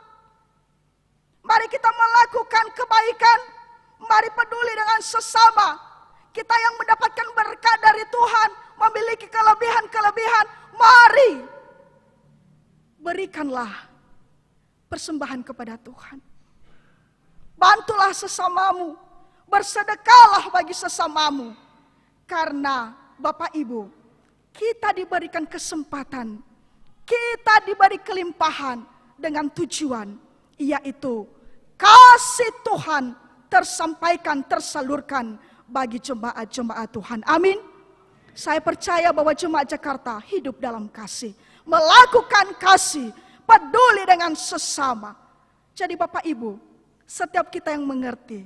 Speaker 6: Mari kita melakukan kebaikan, mari peduli dengan sesama. Kita yang mendapatkan berkat dari Tuhan, memiliki kelebihan-kelebihan, mari berikanlah persembahan kepada Tuhan. Bantulah sesamamu, Bersedekahlah bagi sesamamu. Karena Bapak Ibu, kita diberikan kesempatan, kita diberi kelimpahan dengan tujuan, yaitu kasih Tuhan tersampaikan, tersalurkan bagi jemaat-jemaat Tuhan. Amin. Saya percaya bahwa jemaat Jakarta hidup dalam kasih, melakukan kasih, peduli dengan sesama. Jadi Bapak Ibu, setiap kita yang mengerti,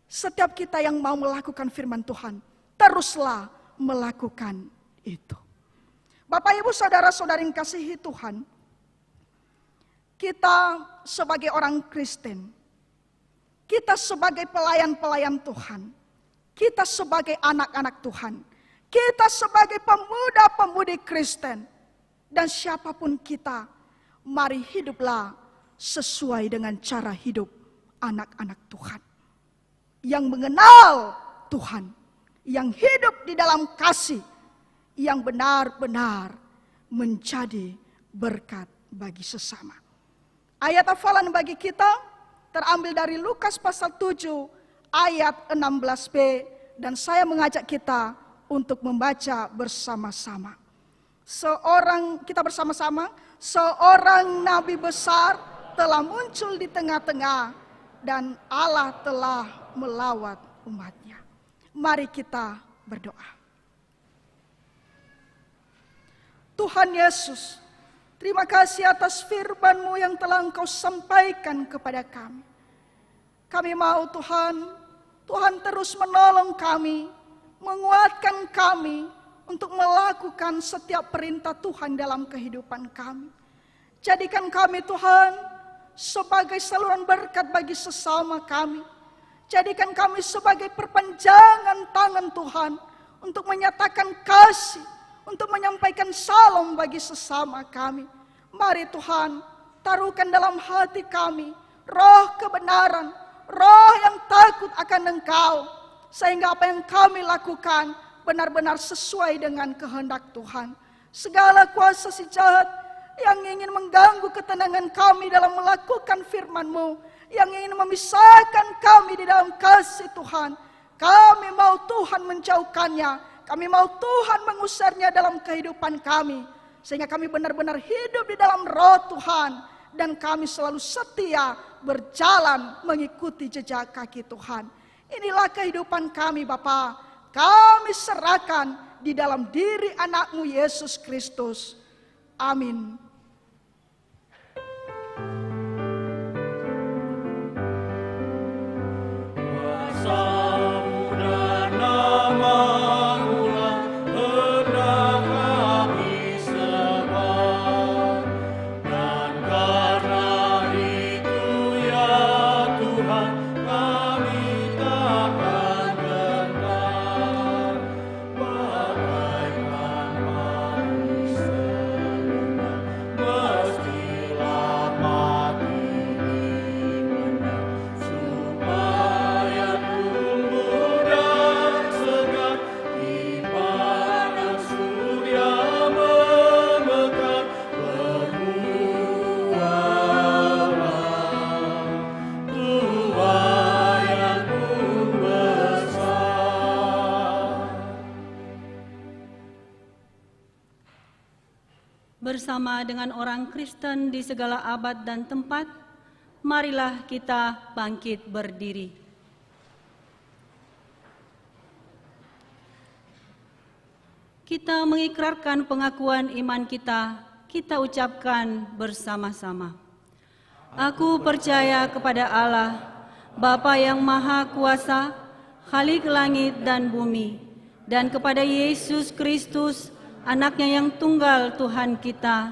Speaker 6: setiap kita yang mau melakukan firman Tuhan, teruslah melakukan itu. Bapak Ibu, saudara-saudari yang kasihi Tuhan, kita sebagai orang Kristen, kita sebagai pelayan-pelayan Tuhan, kita sebagai anak-anak Tuhan, kita sebagai pemuda-pemudi Kristen, dan siapapun kita, mari hiduplah sesuai dengan cara hidup anak-anak Tuhan. Yang mengenal Tuhan, yang hidup di dalam kasih, yang benar-benar menjadi berkat bagi sesama. Ayat hafalan bagi kita terambil dari Lukas pasal 7 ayat 16b, dan saya mengajak kita untuk membaca bersama-sama. Kita bersama-sama, seorang nabi besar telah muncul di tengah-tengah dan Allah telah melawat umatnya. Mari kita berdoa. Tuhan Yesus, terima kasih atas firman-Mu yang telah Engkau sampaikan kepada kami. Kami mau Tuhan terus menolong kami, menguatkan kami untuk melakukan setiap perintah Tuhan dalam kehidupan kami. Jadikan kami Tuhan sebagai saluran berkat bagi sesama kami. Jadikan kami sebagai perpanjangan tangan Tuhan untuk menyatakan kasih, untuk menyampaikan salam bagi sesama kami. Mari Tuhan, taruhkan dalam hati kami roh kebenaran, roh yang takut akan Engkau, sehingga apa yang kami lakukan benar-benar sesuai dengan kehendak Tuhan. Segala kuasa si jahat yang ingin mengganggu ketenangan kami dalam melakukan firman-Mu, yang ingin memisahkan kami di dalam kasih Tuhan, kami mau Tuhan menjauhkannya. Kami mau Tuhan mengusirnya dalam kehidupan kami, sehingga kami benar-benar hidup di dalam roh Tuhan, dan kami selalu setia berjalan mengikuti jejak kaki Tuhan. Inilah kehidupan kami Bapa. Kami serahkan di dalam diri anak-Mu Yesus Kristus. Amin.
Speaker 2: Bersama dengan orang Kristen di segala abad dan tempat, marilah kita bangkit berdiri. Kita mengikrarkan pengakuan iman kita ucapkan bersama-sama. Aku percaya kepada Allah, Bapa yang Maha Kuasa, Khalik langit dan bumi, dan kepada Yesus Kristus, Anaknya yang tunggal Tuhan kita,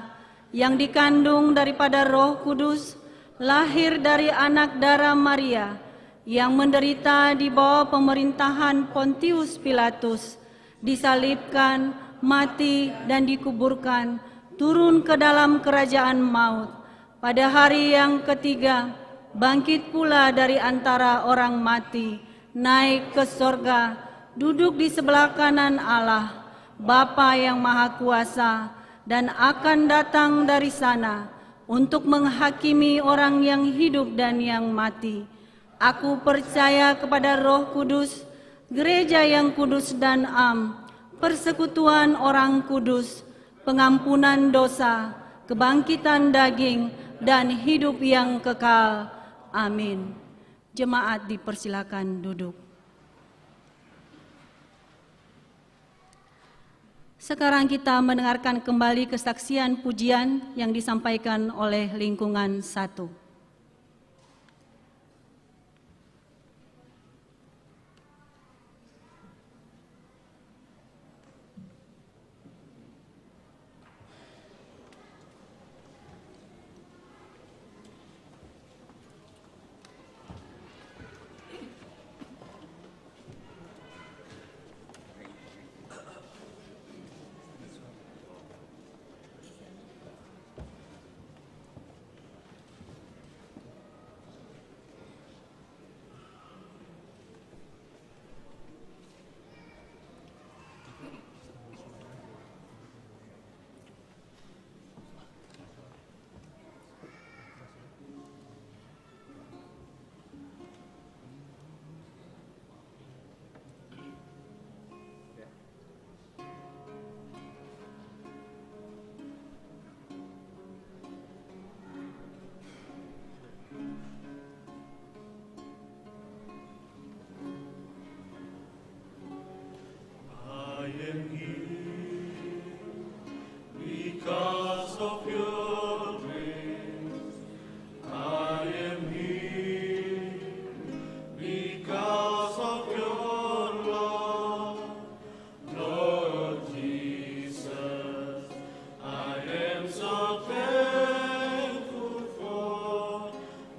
Speaker 2: yang dikandung daripada Roh Kudus, lahir dari anak darah Maria, yang menderita di bawah pemerintahan Pontius Pilatus, disalibkan, mati, dan dikuburkan, turun ke dalam kerajaan maut. Pada hari yang ketiga, bangkit pula dari antara orang mati, naik ke sorga, duduk di sebelah kanan Allah, Bapa yang Maha Kuasa, dan akan datang dari sana untuk menghakimi orang yang hidup dan yang mati. Aku percaya kepada Roh Kudus, gereja yang kudus dan am, persekutuan orang kudus, pengampunan dosa, kebangkitan daging, dan hidup yang kekal. Amin. Jemaat dipersilakan duduk. Sekarang kita mendengarkan kembali kesaksian pujian yang disampaikan oleh lingkungan 1.
Speaker 3: Because of your grace, I am here. Because of your love, Lord Jesus, I am so thankful for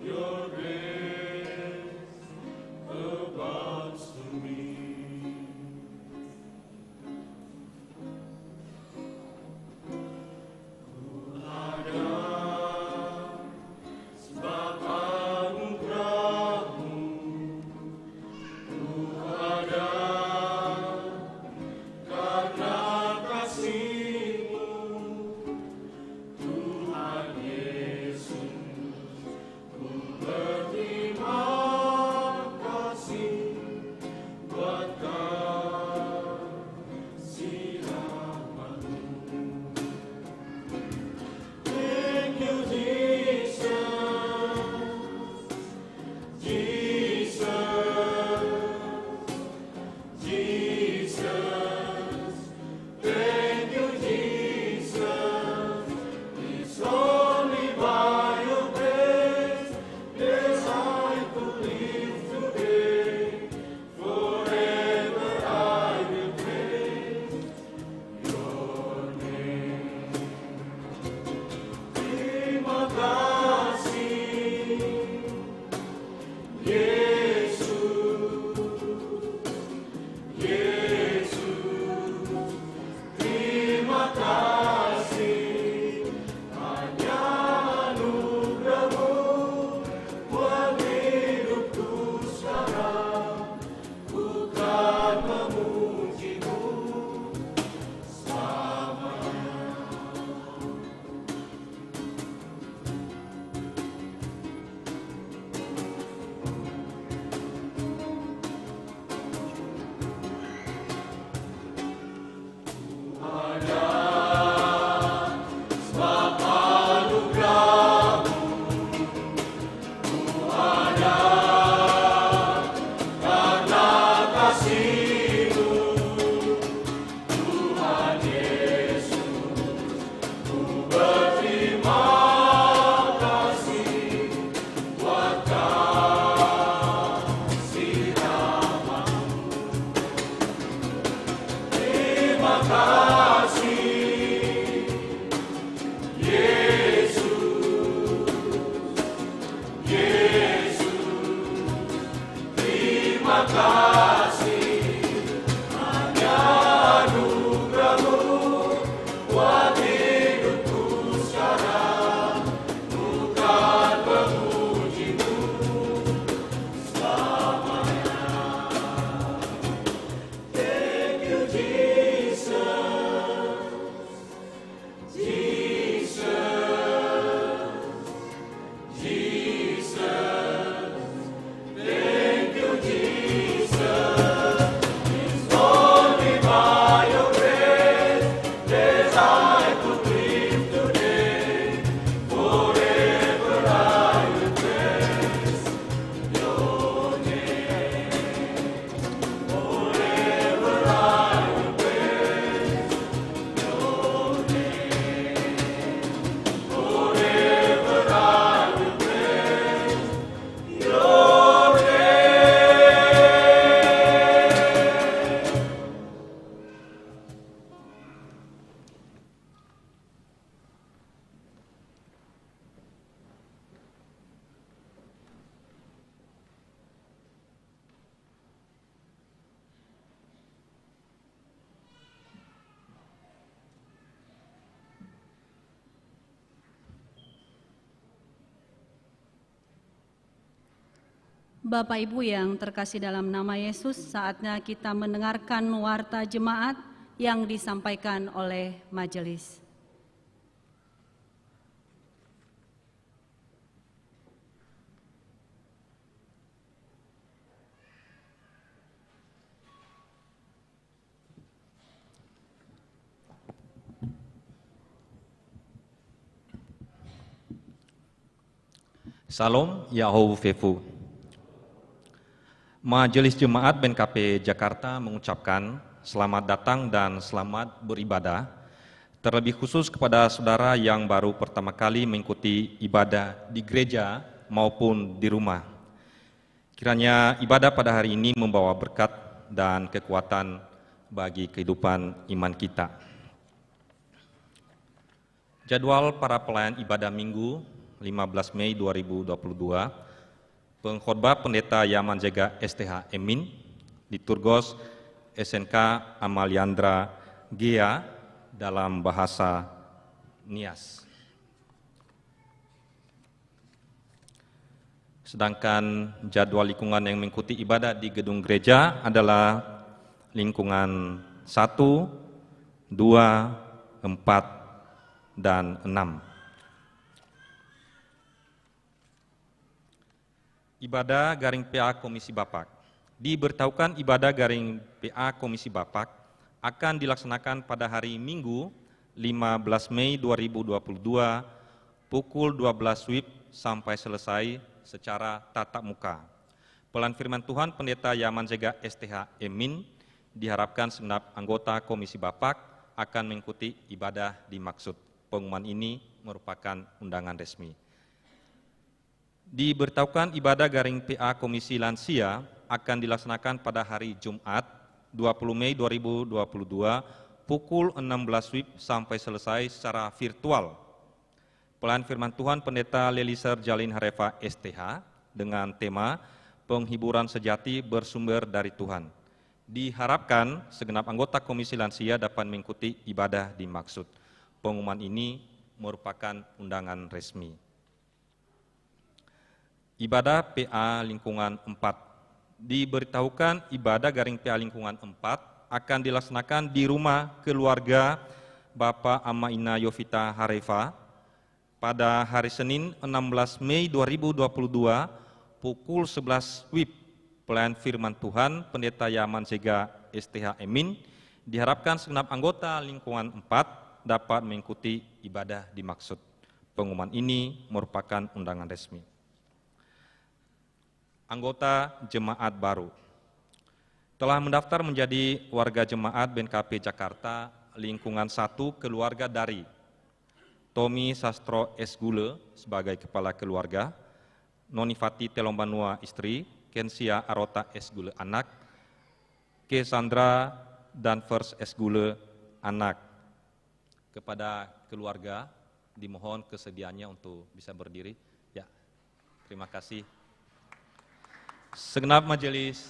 Speaker 3: your grace abounds to me. Jesus.
Speaker 2: Bapak Ibu yang terkasih dalam nama Yesus, saatnya kita mendengarkan warta jemaat yang disampaikan oleh majelis.
Speaker 7: Salam Yahowu Fefu. Majelis Jemaat BNKP Jakarta mengucapkan selamat datang dan selamat beribadah, terlebih khusus kepada saudara yang baru pertama kali mengikuti ibadah di gereja maupun di rumah. Kiranya ibadah pada hari ini membawa berkat dan kekuatan bagi kehidupan iman kita. Jadwal para pelayan ibadah Minggu 15 Mei 2022, Pengkhotbah Pendeta Yaman Jega STH Emin, Liturgos SNK Amaliandra Gea dalam bahasa Nias. Sedangkan jadwal lingkungan yang mengikuti ibadah di gedung gereja adalah lingkungan 1, 2, 4, dan 6. Ibadah garing PA Komisi Bapak. Diberitahukan ibadah garing PA Komisi Bapak akan dilaksanakan pada hari Minggu 15 Mei 2022 pukul 12 WIB sampai selesai secara tatap muka. Pelayan firman Tuhan Pendeta Yaman Jega STH Emin diharapkan segenap anggota Komisi Bapak akan mengikuti ibadah dimaksud. Pengumuman ini merupakan undangan resmi. Diberitahukan ibadah garing PA Komisi Lansia akan dilaksanakan pada hari Jumat 20 Mei 2022 pukul 16 WIB sampai selesai secara virtual. Pelayan firman Tuhan Pendeta Leliser Jalin Harefa STH dengan tema Penghiburan Sejati Bersumber dari Tuhan. Diharapkan segenap anggota Komisi Lansia dapat mengikuti ibadah dimaksud. Pengumuman ini merupakan undangan resmi. Ibadah PA Lingkungan 4. Diberitahukan ibadah garing PA Lingkungan 4 akan dilaksanakan di rumah keluarga Bapak Ama Ina Yovita Harefa pada hari Senin 16 Mei 2022 pukul 11 WIB. Pelayan firman Tuhan Pendeta Yaman Jega STH Emin diharapkan segenap anggota Lingkungan 4 dapat mengikuti ibadah dimaksud. Pengumuman ini merupakan undangan resmi. Anggota jemaat baru telah mendaftar menjadi warga jemaat BNKP Jakarta Lingkungan 1 keluarga dari Tommy Sastro S. Gule sebagai kepala keluarga, Nonifati Telombanua istri, Kensia Arota S. Gule anak, Ke Sandra Danvers S. Gule anak. Kepada keluarga dimohon kesediaannya untuk bisa berdiri. Ya, terima kasih. Segenap majelis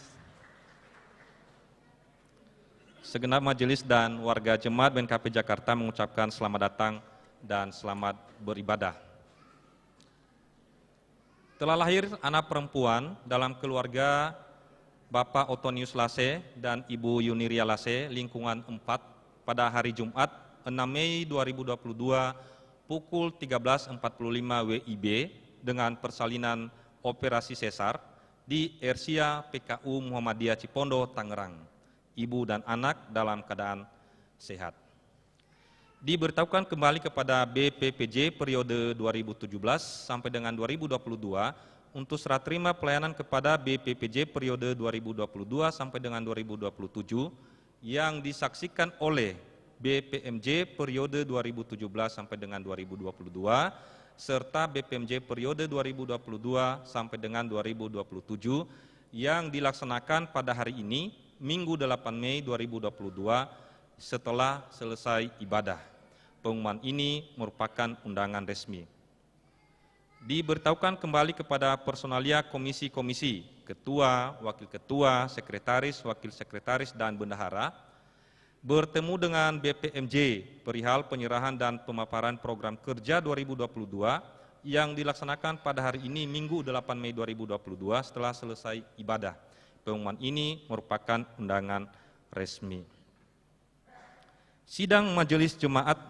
Speaker 7: dan warga jemaat BNKP Jakarta mengucapkan selamat datang dan selamat beribadah. Telah lahir anak perempuan dalam keluarga Bapak Otonius Lase dan Ibu Yuniria Lase Lingkungan 4 pada hari Jumat 6 Mei 2022 pukul 13.45 WIB dengan persalinan operasi sesar di Ersia PKU Muhammadiyah Cipondo, Tangerang. Ibu dan anak dalam keadaan sehat. Diberitahukan kembali kepada BPPJ periode 2017 sampai dengan 2022 untuk serah terima pelayanan kepada BPPJ periode 2022 sampai dengan 2027 yang disaksikan oleh BPMJ periode 2017 sampai dengan 2022 serta BPMJ periode 2022 sampai dengan 2027 yang dilaksanakan pada hari ini, Minggu 8 Mei 2022 setelah selesai ibadah. Pengumuman ini merupakan undangan resmi. Diberitahukan kembali kepada personalia komisi-komisi, ketua, wakil ketua, sekretaris, wakil sekretaris, dan bendahara, bertemu dengan BPMJ perihal penyerahan dan pemaparan program kerja 2022 yang dilaksanakan pada hari ini Minggu 8 Mei 2022 setelah selesai ibadah. Pengumuman ini merupakan undangan resmi. Sidang Majelis Jemaat,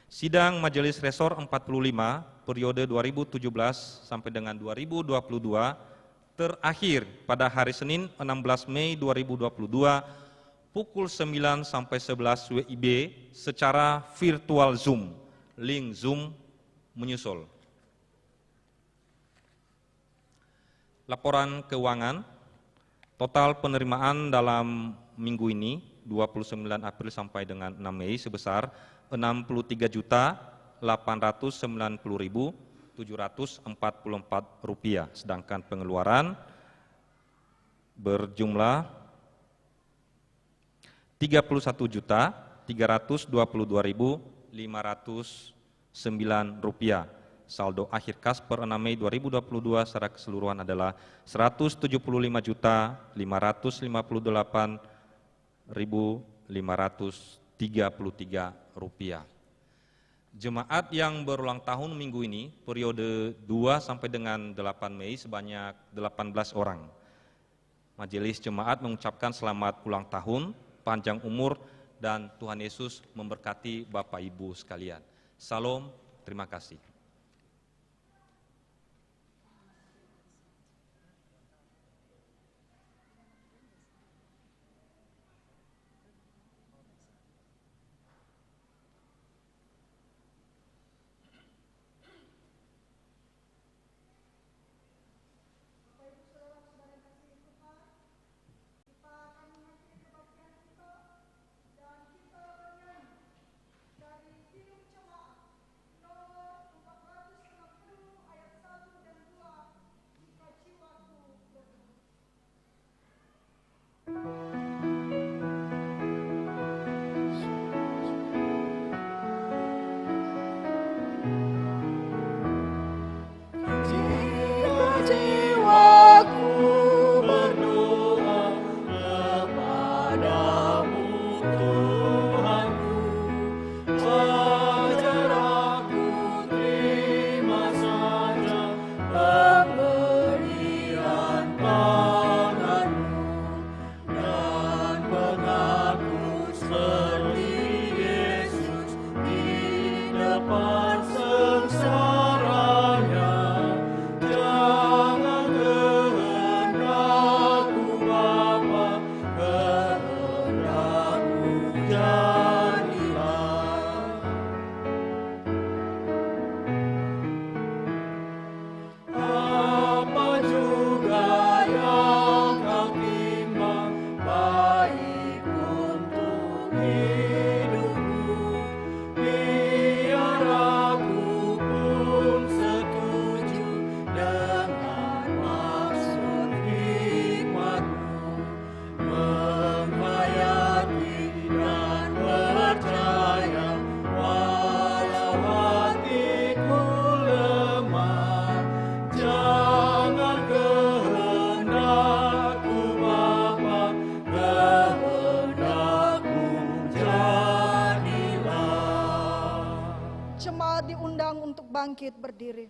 Speaker 7: Sidang Majelis Resor 45 periode 2017 sampai dengan 2022 terakhir pada hari Senin 16 Mei 2022 pukul 9 sampai 11 WIB secara virtual Zoom. Link Zoom menyusul. Laporan keuangan, total penerimaan dalam minggu ini 29 April sampai dengan 6 Mei sebesar 63.890.744 rupiah, sedangkan pengeluaran berjumlah 31.322.509 rupiah. Saldo akhir kas per 6 Mei 2022 secara keseluruhan adalah 175.558.533 rupiah. Jemaat yang berulang tahun minggu ini periode 2 sampai dengan 8 Mei sebanyak 18 orang. Majelis Jemaat mengucapkan selamat ulang tahun, panjang umur, dan Tuhan Yesus memberkati Bapak Ibu sekalian. Salam, terima kasih.
Speaker 6: bangkit berdiri.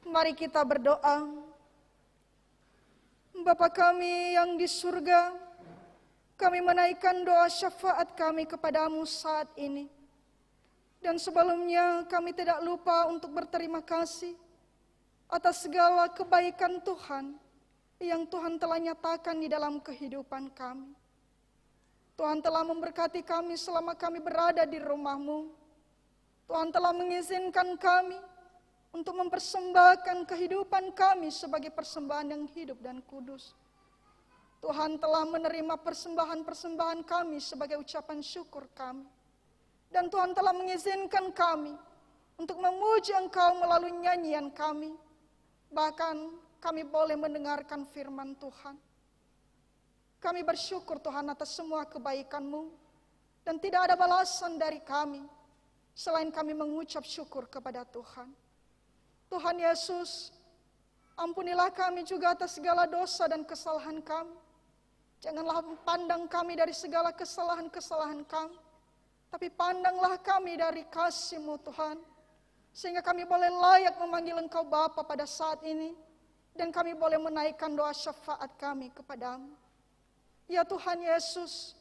Speaker 6: Mari kita berdoa. Bapa kami yang di surga, kami menaikkan doa syafaat kami kepadamu saat ini. Dan sebelumnya kami tidak lupa untuk berterima kasih atas segala kebaikan Tuhan yang Tuhan telah nyatakan di dalam kehidupan kami. Tuhan telah memberkati kami selama kami berada di rumah-Mu. Tuhan telah mengizinkan kami untuk mempersembahkan kehidupan kami sebagai persembahan yang hidup dan kudus. Tuhan telah menerima persembahan-persembahan kami sebagai ucapan syukur kami. Dan Tuhan telah mengizinkan kami untuk memuji Engkau melalui nyanyian kami. Bahkan kami boleh mendengarkan firman Tuhan. Kami bersyukur Tuhan atas semua kebaikan-Mu. Dan tidak ada balasan dari kami selain kami mengucap syukur kepada Tuhan. Tuhan Yesus, ampunilah kami juga atas segala dosa dan kesalahan kami. Janganlah pandang kami dari segala kesalahan-kesalahan kami. Tapi pandanglah kami dari kasih-Mu Tuhan, sehingga kami boleh layak memanggil Engkau Bapa pada saat ini, dan kami boleh menaikkan doa syafaat kami kepadamu. Ya Tuhan Yesus,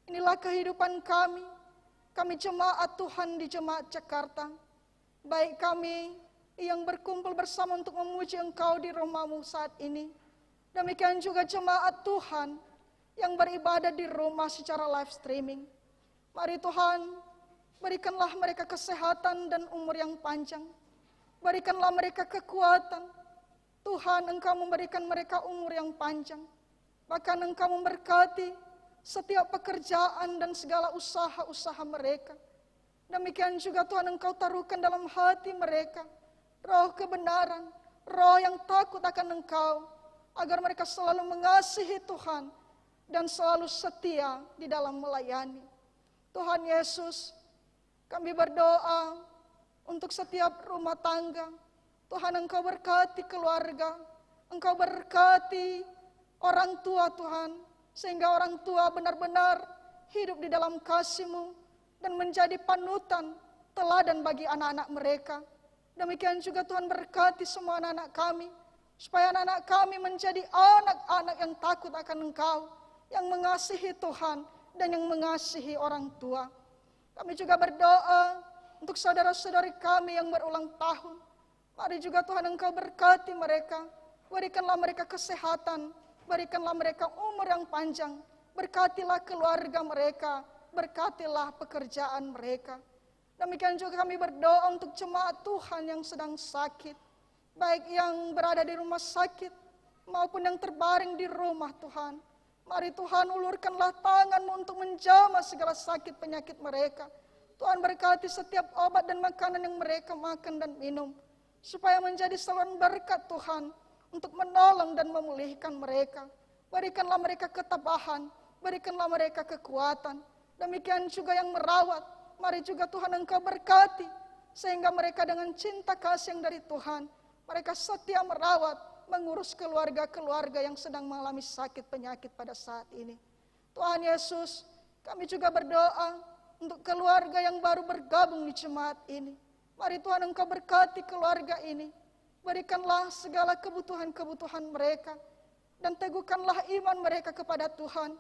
Speaker 6: inilah kehidupan kami jemaat Tuhan di Jemaat Jakarta, baik kami yang berkumpul bersama untuk memuji Engkau di rumah-Mu saat ini, demikian juga jemaat Tuhan yang beribadah di rumah secara live streaming. Mari Tuhan, berikanlah mereka kesehatan dan umur yang panjang. Berikanlah mereka kekuatan. Tuhan, Engkau memberikan mereka umur yang panjang. Bahkan Engkau memberkati setiap pekerjaan dan segala usaha-usaha mereka. Demikian juga Tuhan, Engkau taruhkan dalam hati mereka roh kebenaran, roh yang takut akan Engkau, agar mereka selalu mengasihi Tuhan dan selalu setia di dalam melayani. Tuhan Yesus, kami berdoa untuk setiap rumah tangga. Tuhan, Engkau berkati keluarga, Engkau berkati orang tua Tuhan, sehingga orang tua benar-benar hidup di dalam kasih-Mu dan menjadi panutan, teladan bagi anak-anak mereka. Demikian juga Tuhan berkati semua anak-anak kami, supaya anak-anak kami menjadi anak-anak yang takut akan Engkau, yang mengasihi Tuhan dan yang mengasihi orang tua. Kami juga berdoa untuk saudara-saudari kami yang berulang tahun. Mari juga Tuhan, Engkau berkati mereka, berikanlah mereka kesehatan, berikanlah mereka umur yang panjang, berkatilah keluarga mereka, berkatilah pekerjaan mereka. Demikian juga kami berdoa untuk jemaat Tuhan yang sedang sakit, baik yang berada di rumah sakit maupun yang terbaring di rumah Tuhan. Mari Tuhan, ulurkanlah tangan-Mu untuk menjamah segala sakit penyakit mereka. Tuhan, berkati setiap obat dan makanan yang mereka makan dan minum, supaya menjadi saluran berkat Tuhan untuk menolong dan memulihkan mereka. Berikanlah mereka ketabahan, berikanlah mereka kekuatan. Demikian juga yang merawat, mari juga Tuhan Engkau berkati, sehingga mereka dengan cinta kasih yang dari Tuhan, mereka setia merawat, mengurus keluarga-keluarga yang sedang mengalami sakit penyakit pada saat ini. Tuhan Yesus, kami juga berdoa untuk keluarga yang baru bergabung di jemaat ini. Mari Tuhan, Engkau berkati keluarga ini, berikanlah segala kebutuhan-kebutuhan mereka, dan teguhkanlah iman mereka kepada Tuhan,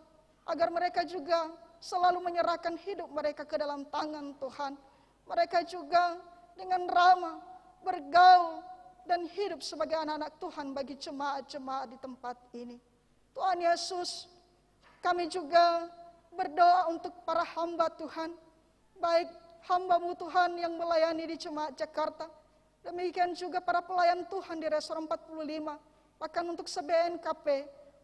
Speaker 6: agar mereka juga selalu menyerahkan hidup mereka ke dalam tangan Tuhan. Mereka juga dengan ramah bergaul dan hidup sebagai anak-anak Tuhan bagi jemaat-jemaat di tempat ini. Tuhan Yesus, kami juga berdoa untuk para hamba Tuhan, baik hamba-Mu Tuhan yang melayani di Jemaat Jakarta, demikian juga para pelayan Tuhan di Restoran 45, bahkan untuk CBNKP.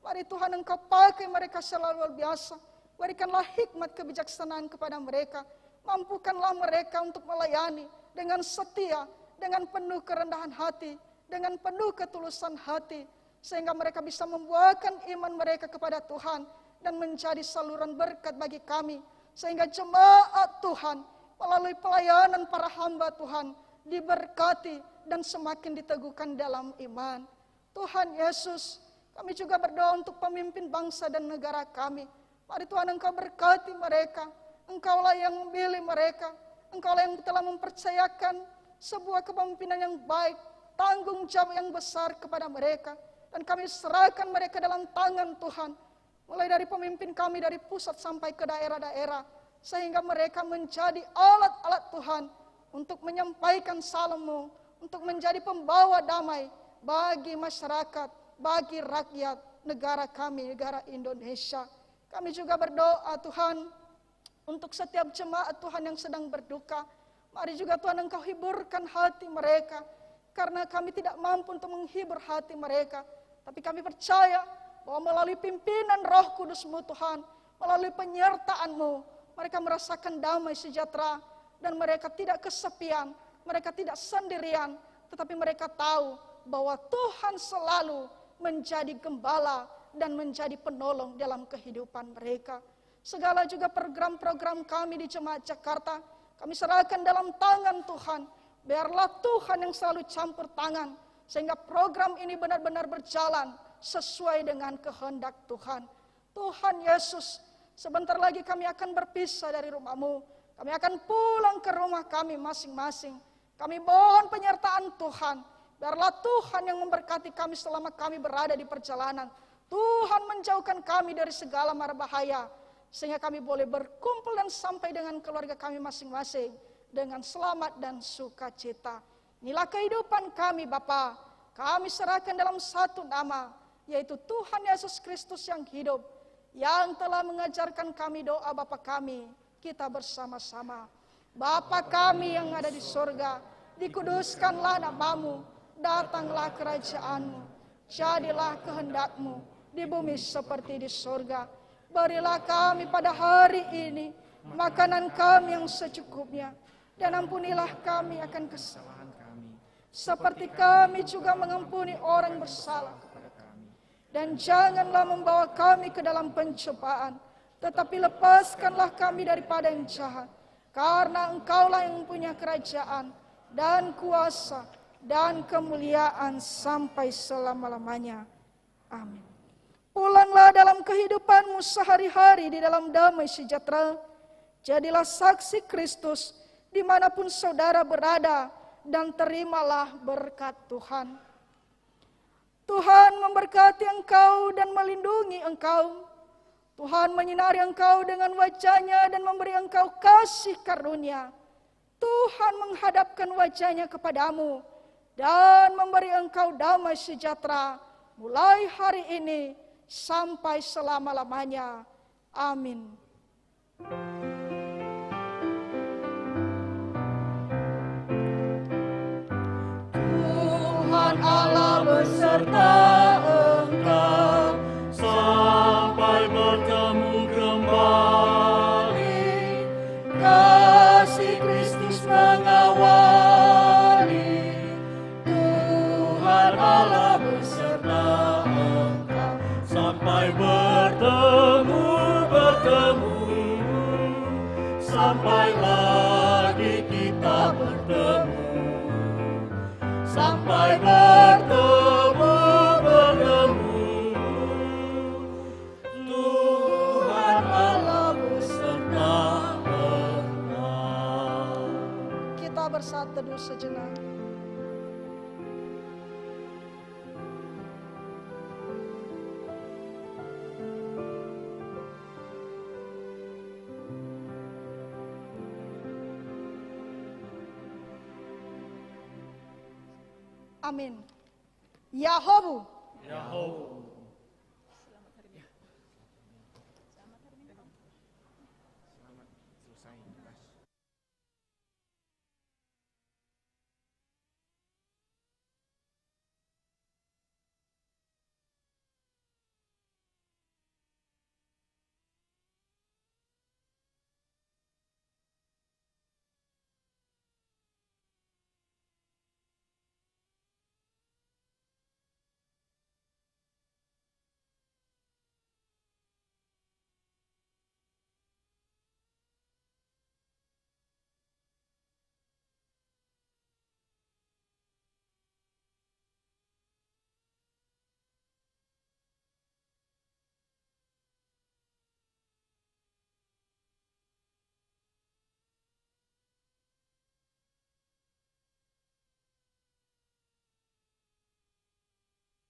Speaker 6: Mari Tuhan, Engkau pakai mereka selalu luar biasa. Berikanlah hikmat kebijaksanaan kepada mereka. Mampukanlah mereka untuk melayani dengan setia, dengan penuh kerendahan hati, dengan penuh ketulusan hati, sehingga mereka bisa membuahkan iman mereka kepada Tuhan dan menjadi saluran berkat bagi kami, sehingga jemaat Tuhan melalui pelayanan para hamba Tuhan diberkati dan semakin diteguhkan dalam iman. Tuhan Yesus, kami juga berdoa untuk pemimpin bangsa dan negara kami. Mari Tuhan, Engkau berkati mereka, Engkaulah yang memilih mereka, Engkaulah yang telah mempercayakan sebuah kepemimpinan yang baik, tanggung jawab yang besar kepada mereka. Dan kami serahkan mereka dalam tangan Tuhan, mulai dari pemimpin kami dari pusat sampai ke daerah-daerah, sehingga mereka menjadi alat-alat Tuhan untuk menyampaikan salam-Mu, untuk menjadi pembawa damai bagi masyarakat, bagi rakyat negara kami, negara Indonesia. Kami juga berdoa Tuhan untuk setiap jemaat Tuhan yang sedang berduka. Mari juga Tuhan, Engkau hiburkan hati mereka, karena kami tidak mampu untuk menghibur hati mereka. Tapi kami percaya bahwa melalui pimpinan Roh Kudus-Mu Tuhan, melalui penyertaan-Mu, mereka merasakan damai sejahtera, dan mereka tidak kesepian, mereka tidak sendirian, tetapi mereka tahu bahwa Tuhan selalu menjadi gembala dan menjadi penolong dalam kehidupan mereka. Segala juga program-program kami di Jemaat Jakarta, kami serahkan dalam tangan Tuhan. Biarlah Tuhan yang selalu campur tangan, sehingga program ini benar-benar berjalan sesuai dengan kehendak Tuhan. Tuhan Yesus, sebentar lagi kami akan berpisah dari rumah-Mu. Kami akan pulang ke rumah kami masing-masing. Kami mohon penyertaan Tuhan. Biarlah Tuhan yang memberkati kami selama kami berada di perjalanan. Tuhan menjauhkan kami dari segala mara bahaya. Sehingga kami boleh berkumpul dan sampai dengan keluarga kami masing-masing. Dengan selamat dan sukacita. Inilah kehidupan kami Bapa. Kami serahkan dalam satu nama. Yaitu Tuhan Yesus Kristus yang hidup. Yang telah mengajarkan kami doa Bapa kami. Kita bersama-sama. Bapa kami yang ada di surga, dikuduskanlah namamu, datanglah kerajaanmu, jadilah kehendak-mu di bumi seperti di surga. Berilah kami pada hari ini makanan kami yang secukupnya, dan ampunilah kami akan kesalahan kami, seperti kami juga mengampuni orang bersalah kepada kami. Dan janganlah membawa kami ke dalam pencobaan, tetapi lepaskanlah kami daripada yang jahat. Karena Engkaulah yang mempunyai kerajaan dan kuasa dan kemuliaan sampai selama-lamanya. Amin. Pulanglah dalam kehidupanmu sehari-hari di dalam damai sejahtera. Jadilah saksi Kristus dimanapun saudara berada dan terimalah berkat Tuhan. Tuhan memberkati engkau dan melindungi engkau. Tuhan menyinari engkau dengan wajah-Nya dan memberi engkau kasih karunia. Tuhan menghadapkan wajah-Nya kepadamu dan memberi engkau damai sejahtera mulai hari ini sampai selama-lamanya. Amin.
Speaker 3: Tuhan Allah beserta engkau sampai bertemu kembali. Kasih Kristus mengawali. Tuhan Allah beserta engkau sampai bertemu, sampai lagi kita bertemu, sampai bertemu. Tuhan Allah beserta engkau.
Speaker 6: Kita bersatu teduh sejenak. Amin. Yahobu.